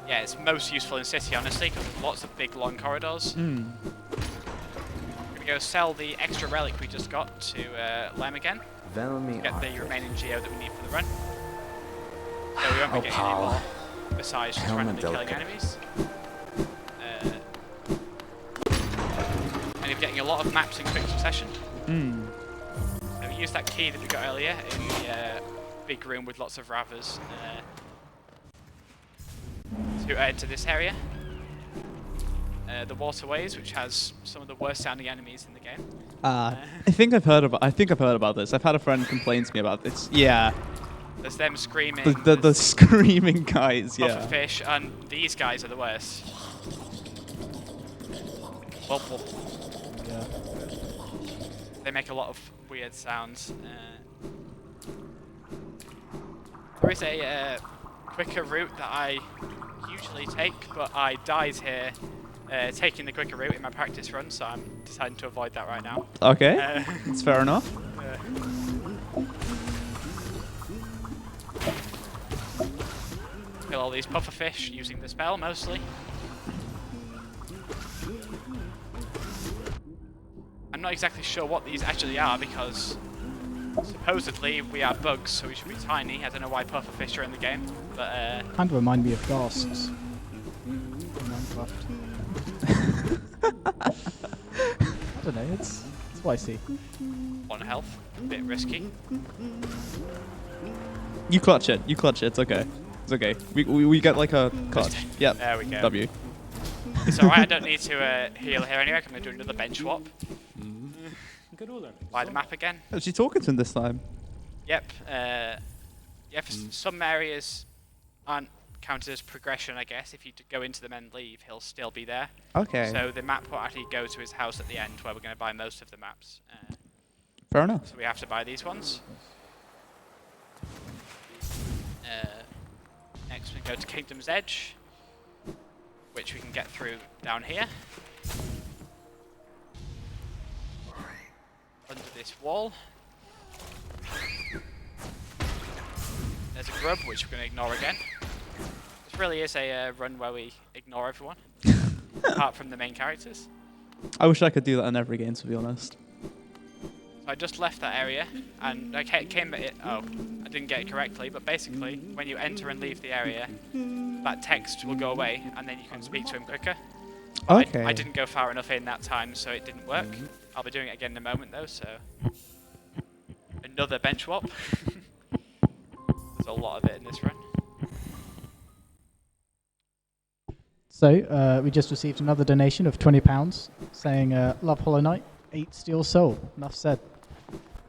Yeah, it's most useful in city, honestly, because there's lots of big, long corridors. We're going to go sell the extra relic we just got to Lem again. To get the remaining geo that we need for the run. So we won't be getting any more besides just randomly killing enemies. And you're getting a lot of maps in quick succession. So we used that key that we got earlier in the big room with lots of ravers to enter this area. The waterways, which has some of the worst sounding enemies in the game. I think I've heard about this. I've had a friend complain to me about this. Yeah. There's them screaming. The screaming guys. Yeah. Pufferfish, and these guys are the worst. Well, Yeah. they make a lot of weird sounds. There is a quicker route that I usually take, but I died here taking the quicker route in my practice run, so I'm deciding to avoid that right now. Okay. That's fair enough. Kill all these pufferfish using the spell mostly. I'm not exactly sure what these actually are because supposedly we are bugs, so we should be tiny. I don't know why pufferfish are in the game, but Kind of remind me of ghasts in Minecraft. I don't know, it's spicy. 1 health, a bit risky. You clutch it. It's okay. It's okay. We get like a clutch. Yep. There we go. W. It's alright, I don't need to heal here anyway. I'm going to do another bench swap. Buy the map again. Oh, she's talking to him this time. Yep. Yeah, for some areas aren't counted as progression, I guess. If you go into them and leave, he'll still be there. Okay. So the map will actually go to his house at the end, where we're going to buy most of the maps. Fair enough. So we have to buy these ones. Next we go to Kingdom's Edge, which we can get through down here. Under this wall. There's a grub, which we're going to ignore again. This really is a run where we ignore everyone, apart from the main characters. I wish I could do that in every game, to be honest. So I just left that area, and I came at it. Oh, I didn't get it correctly, but basically, when you enter and leave the area, that text will go away, and then you can speak to him quicker. But Okay. I didn't go far enough in that time, so it didn't work. I'll be doing it again in a moment, though, so... Another bench swap. There's a lot of it in this run. So, we just received another donation of £20 saying, love Hollow Knight, 8 Steel Soul. Enough said.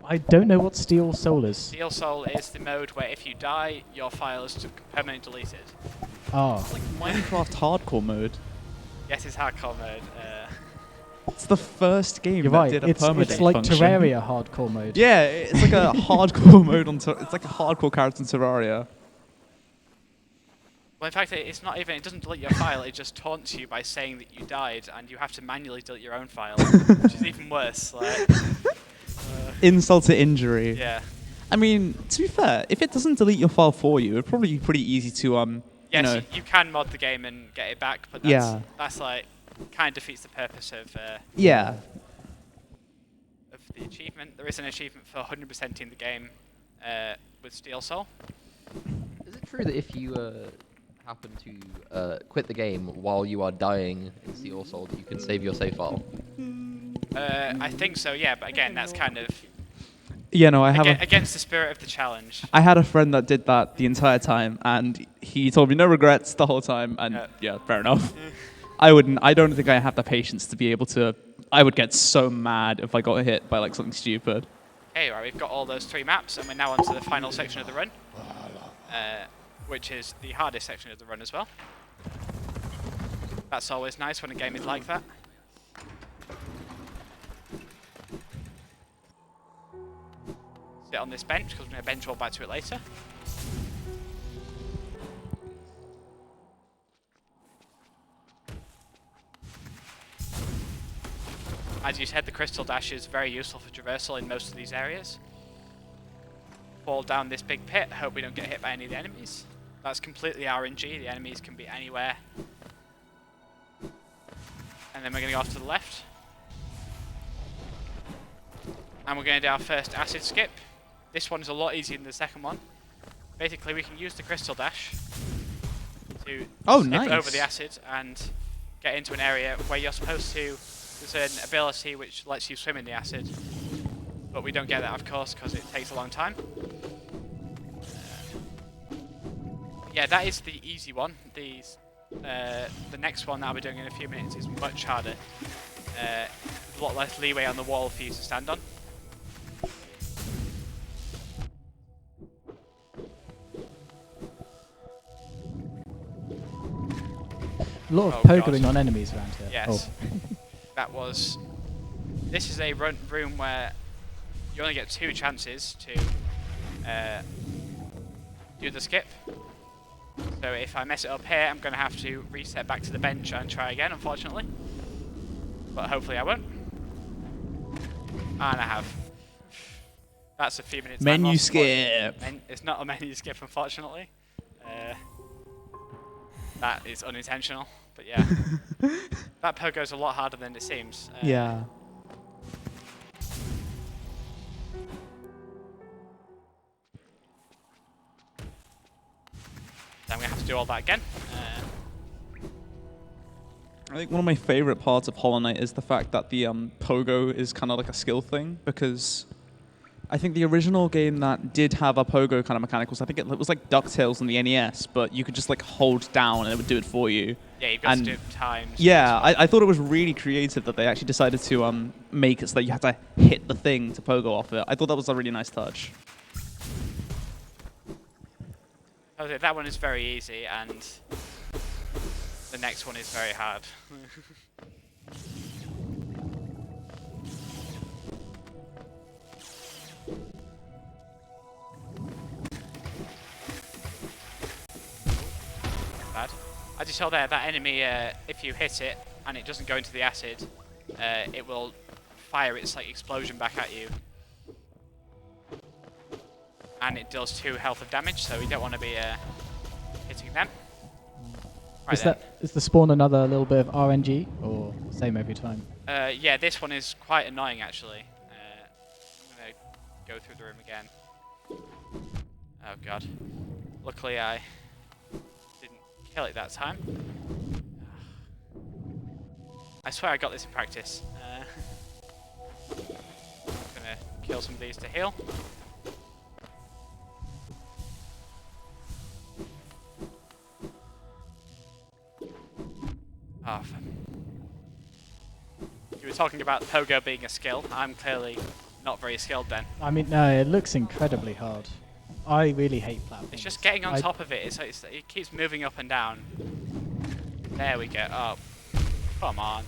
I don't know what Steel Soul is. Steel Soul is the mode where if you die, your file is permanently deleted. Oh. Like Minecraft hardcore mode. Yes, it's hardcore mode. It's the first game You're that right. did a It's permadeath like function. Terraria hardcore mode. Yeah, it's like a hardcore mode on. It's like a hardcore character in Terraria. Well, in fact, it's not even. It doesn't delete your file. It just taunts you by saying that you died, and you have to manually delete your own file, which is even worse. Like, Insult to injury. yeah. I mean, to be fair, if it doesn't delete your file for you, it'd probably be pretty easy to Yes, you know. you can mod the game and get it back, but that's like kind of defeats the purpose of Yeah. the achievement. There is an achievement for 100%ing the game with Steel Soul. Is it true that if you happen to quit the game while you are dying in Steel Soul, that you can save your save file? I think so, yeah, but again, that's kind of Yeah, no, I have against the spirit of the challenge. I had a friend that did that the entire time, and he told me no regrets the whole time, and yeah, fair enough. I don't think I have the patience to be able to. I would get so mad if I got hit by like something stupid. Hey, right, we've got all those 3 maps, and we're now on to the final section of the run, which is the hardest section of the run as well. That's always nice when a game is like that. Sit on this bench, because we're going to bench roll back to it later. As you said, the crystal dash is very useful for traversal in most of these areas. Fall down this big pit, hope we don't get hit by any of the enemies. That's completely RNG, the enemies can be anywhere. And then we're going to go off to the left. And we're going to do our first acid skip. This one's a lot easier than the second one. Basically, we can use the crystal dash to skip over the acid and get into an area where you're supposed to. There's an ability which lets you swim in the acid, but we don't get that, of course, because it takes a long time. Yeah, that is the easy one. The next one that I'll be doing in a few minutes is much harder. A lot less leeway on the wall for you to stand on. A lot of Oh, pogoing God. on enemies around here. Yes. Oh. That was... This is a room where you only get 2 chances to do the skip. So if I mess it up here, I'm going to have to reset back to the bench and try again, unfortunately. But hopefully I won't. And I have. That's a few minutes. Menu skip. It's not a menu skip, unfortunately. That is unintentional, but yeah. That pogo's a lot harder than it seems. Yeah. I'm going to have to do all that again. I think one of my favorite parts of Hollow Knight is the fact that the pogo is kind of like a skill thing, because I think the original game that did have a pogo kind of mechanic was, I think it was like DuckTales on the NES, but you could just like hold down and it would do it for you. Yeah, you've got to do it times. Yeah, I thought it was really creative that they actually decided to make it so that you had to hit the thing to pogo off it. I thought that was a really nice touch. Okay, that one is very easy, and the next one is very hard. Bad. As you saw there, that enemy, if you hit it and it doesn't go into the acid, it will fire its like explosion back at you. And it deals 2 health of damage, so we don't want to be hitting them. Right Is the spawn another little bit of RNG, or same every time? Yeah, this one is quite annoying actually. I'm gonna go through the room again. Oh god. Luckily I didn't kill it that time. I swear I got this in practice. Gonna kill some of these to heal. Oh. You were talking about pogo being a skill. I'm clearly not very skilled then. I mean, no, it looks incredibly hard. I really hate platforms. It's just getting on top of it. It keeps moving up and down. There we go. Oh, come on.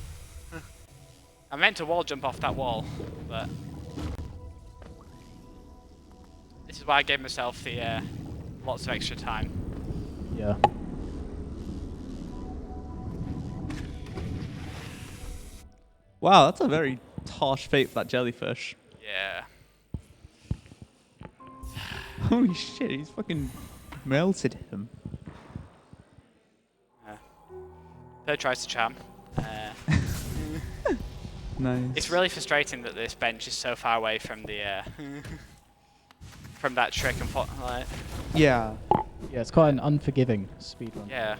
I meant to wall jump off that wall, but this is why I gave myself the lots of extra time. Yeah. Wow, that's a very harsh fate for that jellyfish. Yeah. Holy shit, he's fucking melted him. Third tries to charm. Nice. It's really frustrating that this bench is so far away from the from that trick and like. Yeah. Yeah, it's quite an unforgiving speedrun. Yeah.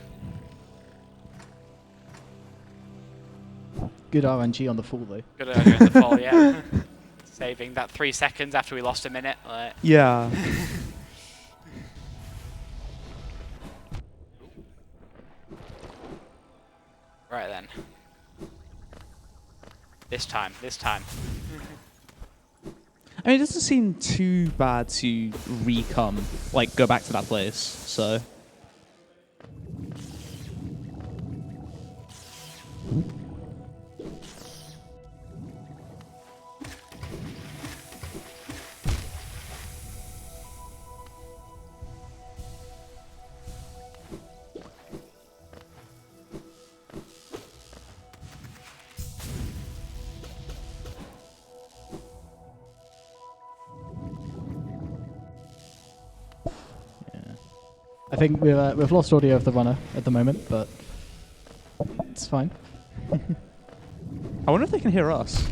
Good RNG on the fall though. Good idea in the fall, yeah. Saving that 3 seconds after we lost a minute. Like. Yeah. Right then. This time. I mean, it doesn't seem too bad to re-come, like, go back to that place, so... I think we've lost audio of the runner at the moment, but it's fine. I wonder if they can hear us.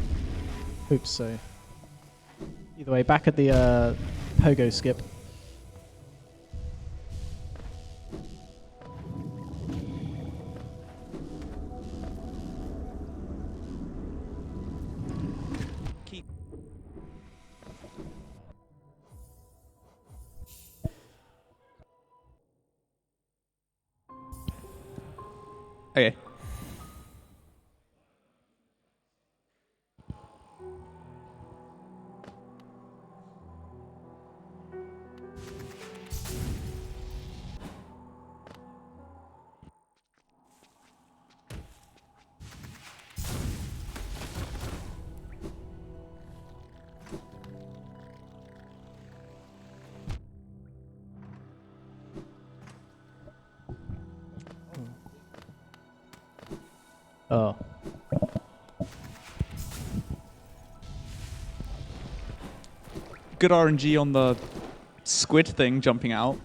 Hope so. Either way, back at the pogo skip. Okay. Oh. Good RNG on the squid thing jumping out.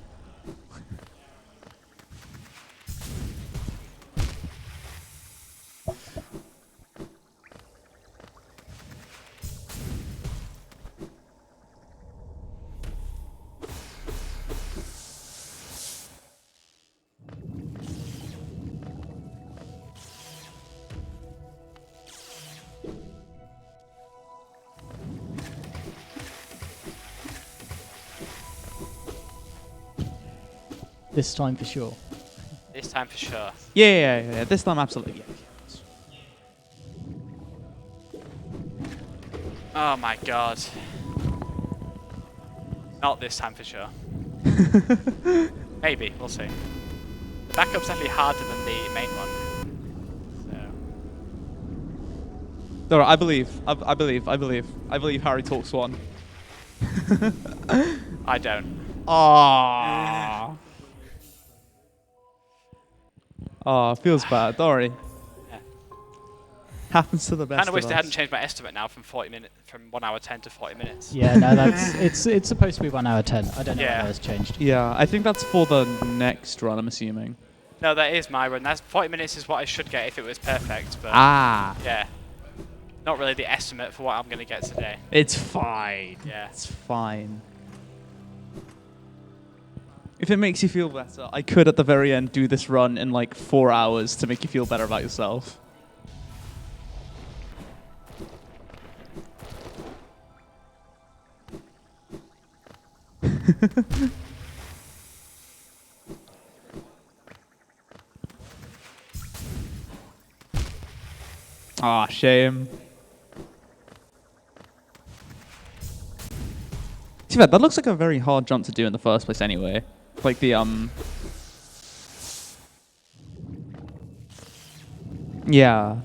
This time for sure. This time for sure. Yeah. This time, absolutely. Yeah. Oh my god. Not this time for sure. Maybe, we'll see. Backup's definitely harder than the main one. So. No, I believe HarryTalks won. I don't. Aww. Oh, feels bad. Don't worry. Yeah. Happens to the best. Kind of wish of they us. hadn't changed my estimate now from 1 hour 10 to 40 minutes. Yeah, no, that's it's supposed to be 1 hour 10. I don't know Yeah. what has changed. Yeah, I think that's for the next run, I'm assuming. No, that is my run. That's 40 minutes is what I should get if it was perfect, but Ah. yeah. Not really the estimate for what I'm going to get today. It's fine. Yeah. It's fine. If it makes you feel better, I could at the very end do this run in like 4 hours to make you feel better about yourself. Ah, shame. Too bad. That looks like a very hard jump to do in the first place anyway. Like the, Yeah.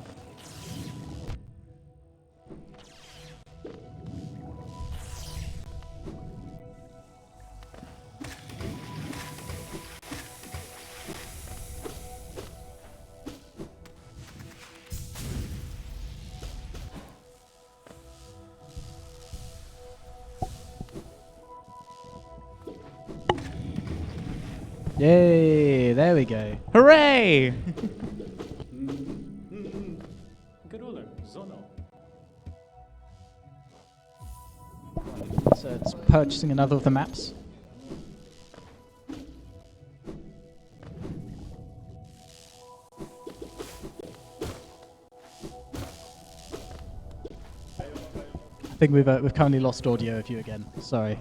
Yay! There we go. Hooray! So it's purchasing another of the maps. I think we've currently lost audio of you again. Sorry.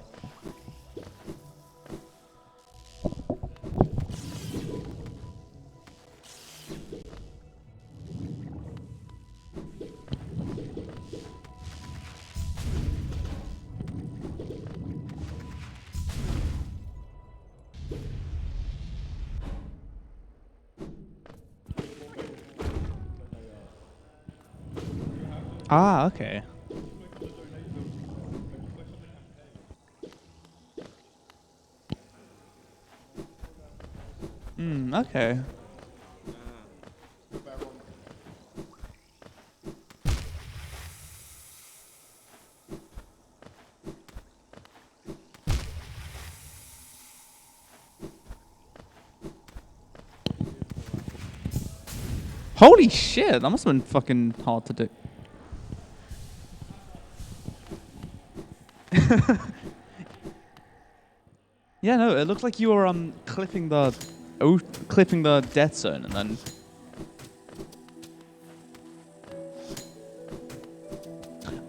Ah, okay. Okay. Holy shit, that must have been fucking hard to do. Yeah, no, it looked like you were clipping the death zone and then.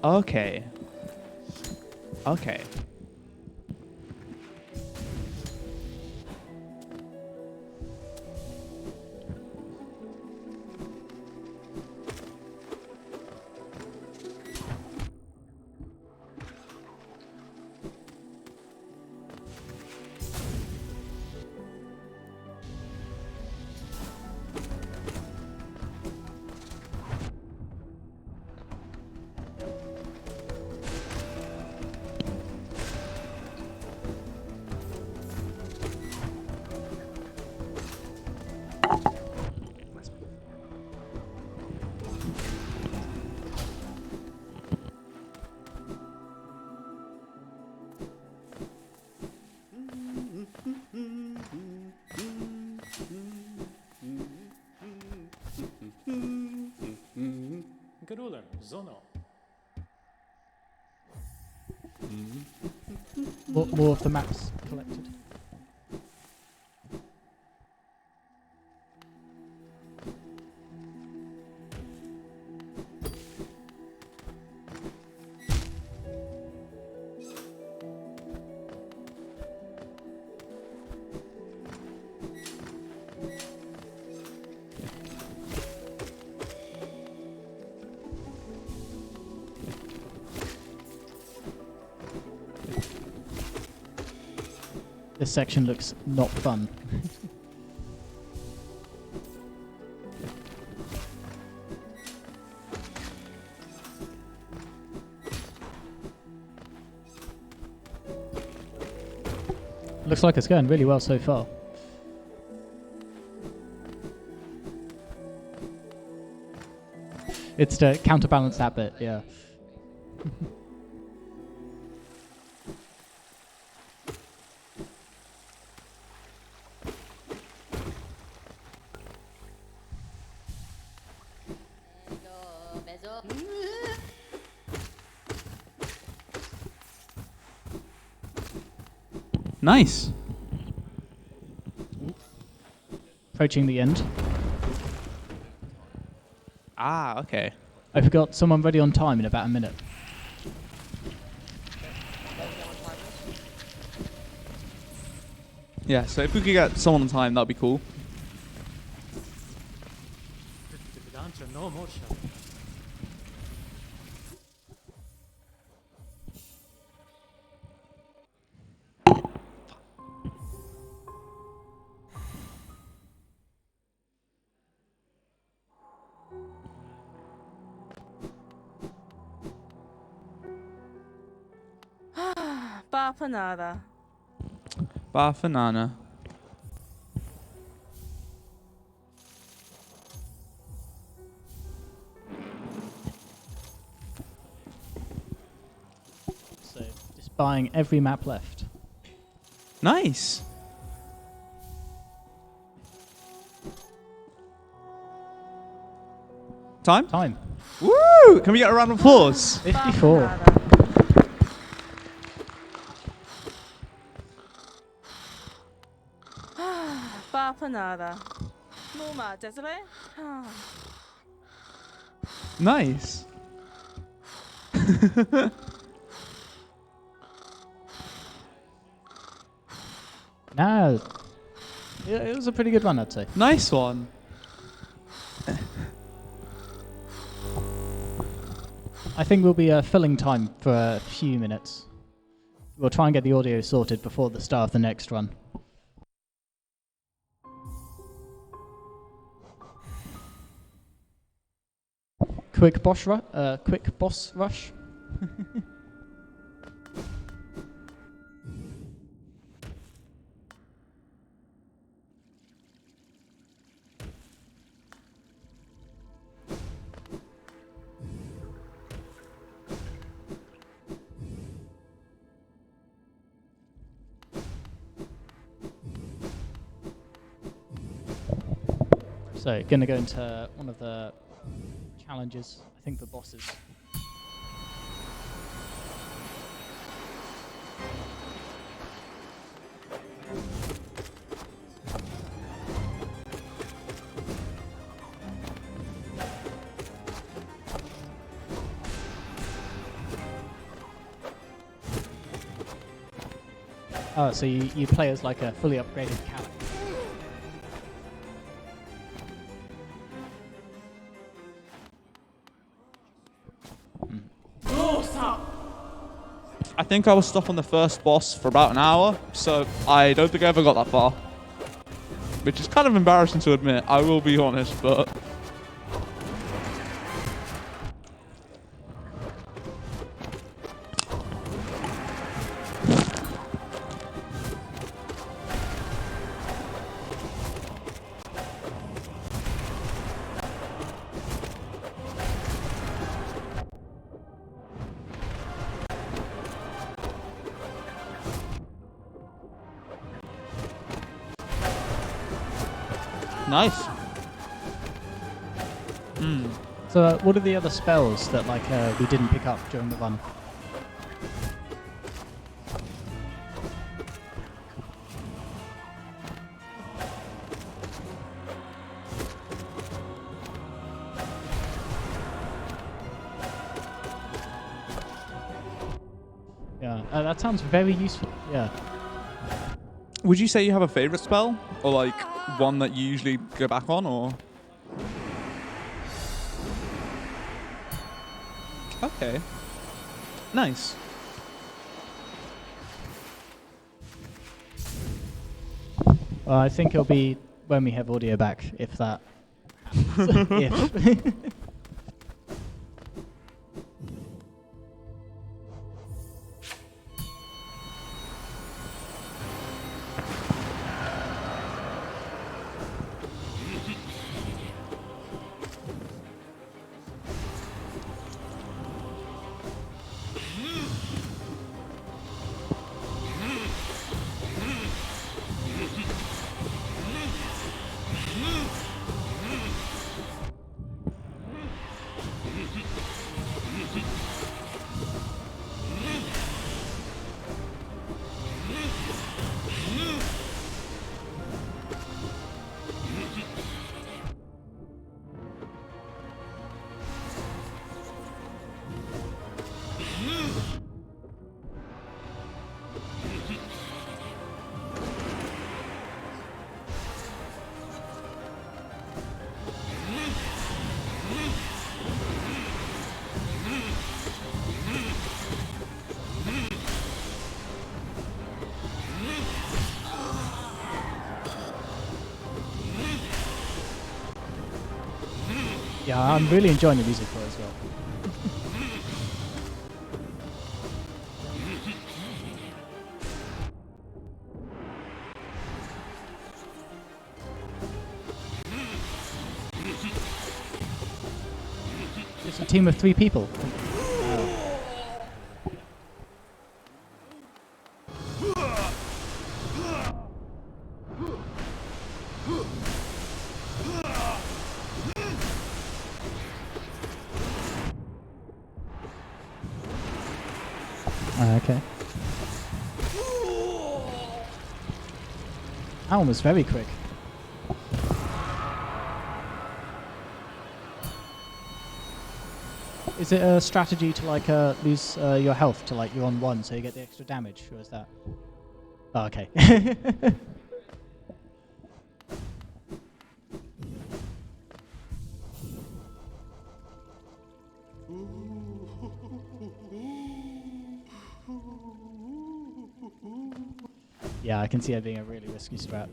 Okay. Okay. More of the maps collected. This section looks not fun. Looks like it's going really well so far. It's to counterbalance that bit, yeah. Nice. Approaching the end. Ah, okay. I forgot someone ready on time in about a minute. Yeah, so if we could get someone on time, that'd be cool. Bafanada. Bafanana. So just buying every map left. Nice. Time? Time. Woo! Can we get a round of applause? 54. Papa nada. Muma, Desiree? Nice. Nah. Yeah, it was a pretty good run, I'd say. Nice one. I think we'll be filling time for a few minutes. We'll try and get the audio sorted before the start of the next run. Quick boss rush. So, gonna go into one of the challenges, I think the bosses. Oh, so you play as like a fully upgraded character. I think I was stuck on the first boss for about an hour, so I don't think I ever got that far. Which is kind of embarrassing to admit, I will be honest, but... Nice. So, what are the other spells that we didn't pick up during the run? Yeah, that sounds very useful. Yeah. Would you say you have a favorite spell? Or like one that you usually go back on, or? Okay. Nice. Well, I think it'll be when we have audio back, if that happens. If. Yeah, I'm really enjoying the music for it as well. It's a team of 3 people. Okay. That one was very quick. Is it a strategy to like lose your health to like you're on 1 so you get the extra damage, or is that? Oh, okay. Yeah, I can see it being a really risky strat.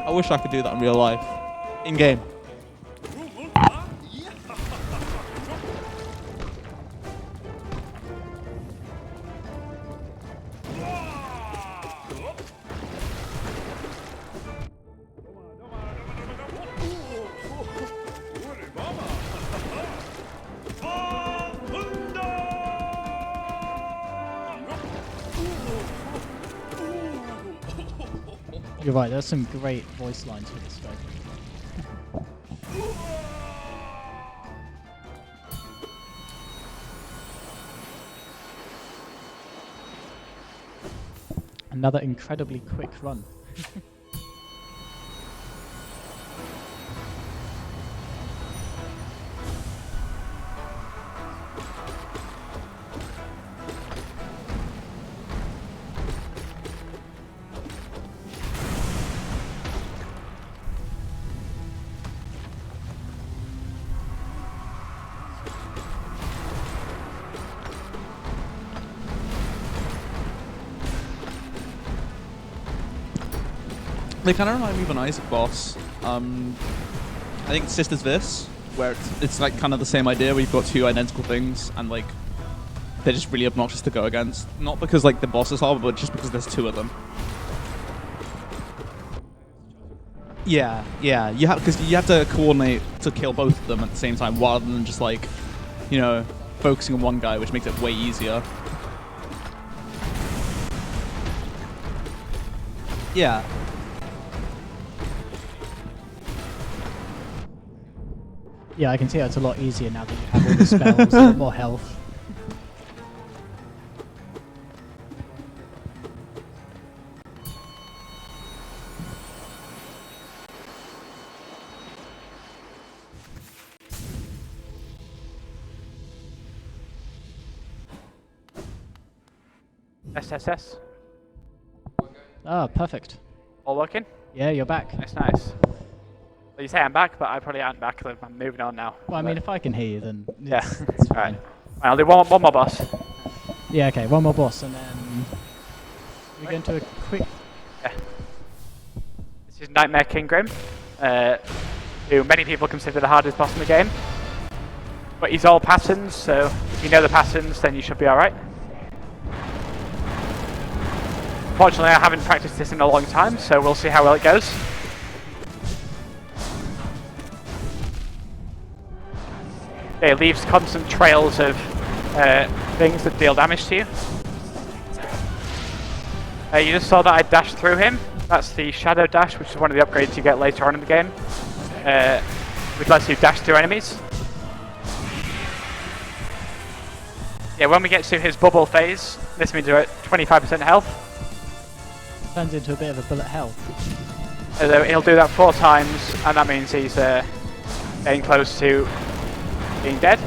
I wish I could do that in real life. In game. You're right, there's some great voice lines for this guy. Another incredibly quick run. They kind of remind me of an Isaac boss. I think Sisters This, where it's like kind of the same idea where you've got two identical things and like they're just really obnoxious to go against. Not because like the boss is hard, but just because there's two of them. Yeah, you have because you have to coordinate to kill both of them at the same time, rather than just like, you know, focusing on one guy, which makes it way easier. Yeah. Yeah, I can see how it's a lot easier now that you have all the spells, a lot more health. SSS. Ah, perfect. All working? Yeah, you're back. That's nice. Well, you say I'm back, but I probably aren't back. So I'm moving on now. Well, I mean, if I can hear you, then Yeah. it's All right. fine. I'll do one more boss. Yeah, okay, one more boss, and then we go into a quick. Yeah. This is Nightmare King Grim, who many people consider the hardest boss in the game. But he's all patterns, so if you know the patterns, then you should be alright. Fortunately, I haven't practiced this in a long time, so we'll see how well it goes. It leaves constant trails of things that deal damage to you. You just saw that I dashed through him. That's the Shadow Dash, which is one of the upgrades you get later on in the game, which lets you dash through enemies. Yeah, when we get to his bubble phase, this means we're at 25% health. Turns into a bit of a bullet hell. He'll do that 4 times, and that means he's getting close to being dead.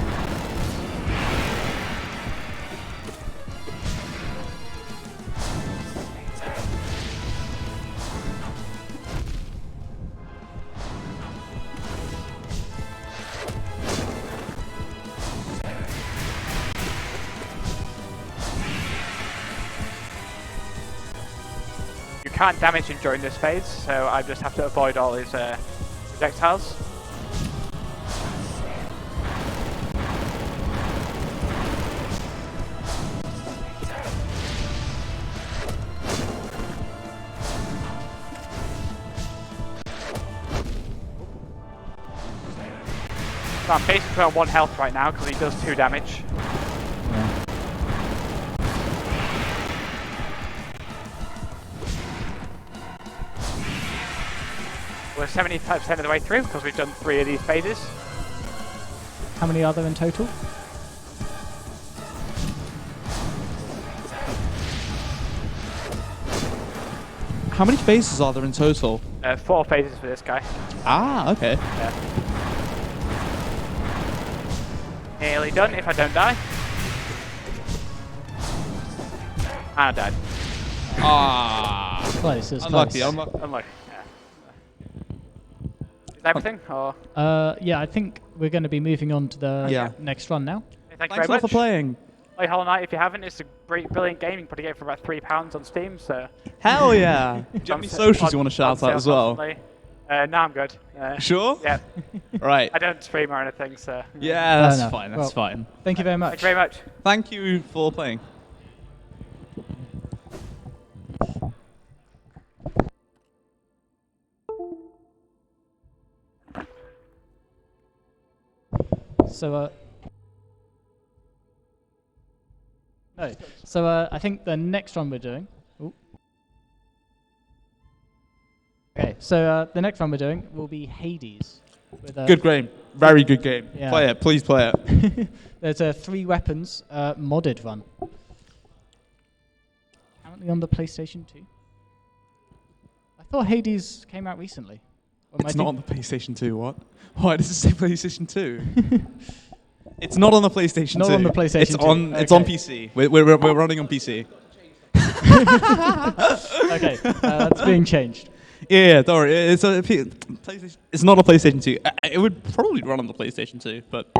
You can't damage him during this phase, so I just have to avoid all his projectiles. So I'm basically on 1 health right now because he does 2 damage. Yeah. We're 75% of the way through because we've done 3 of these phases. How many are there in total? How many phases are there in total? 4 phases for this guy. Ah, okay. Yeah. Nearly done if I don't die. And I died. Ah. Close, it's Unlucky, close. unlucky. Unlucky. Yeah. Is that everything? Or Yeah, I think we're going to be moving on to the next run now. thank you Thanks a very lot much. for playing. Play Hollow Knight if you haven't. It's a brilliant game. You can probably get it for about £3 on Steam. So. Hell yeah. Do you have any socials you want to shout out as well? No, I'm good. Sure? Yeah. Right. I don't stream or anything, so. Yeah, that's no. fine. That's Well, fine. Thank you very much. Thank you very much. Thank you for playing. So, no. So, I think the next one we're doing. Ooh. Okay, so the next one we're doing will be Hades. With, Good game. Very good game. Yeah. Play it. Please play it. There's a 3 weapons modded run. Currently on the PlayStation 2. I thought Hades came out recently. Or am I It's not on the PlayStation 2, what? Why does it say PlayStation 2? It's not on the PlayStation 2. Not on the PlayStation it's 2. On, It's on PC. We're running on PC. Okay, that's being changed. Yeah, don't worry. It's not a PlayStation 2. It would probably run on the PlayStation 2, but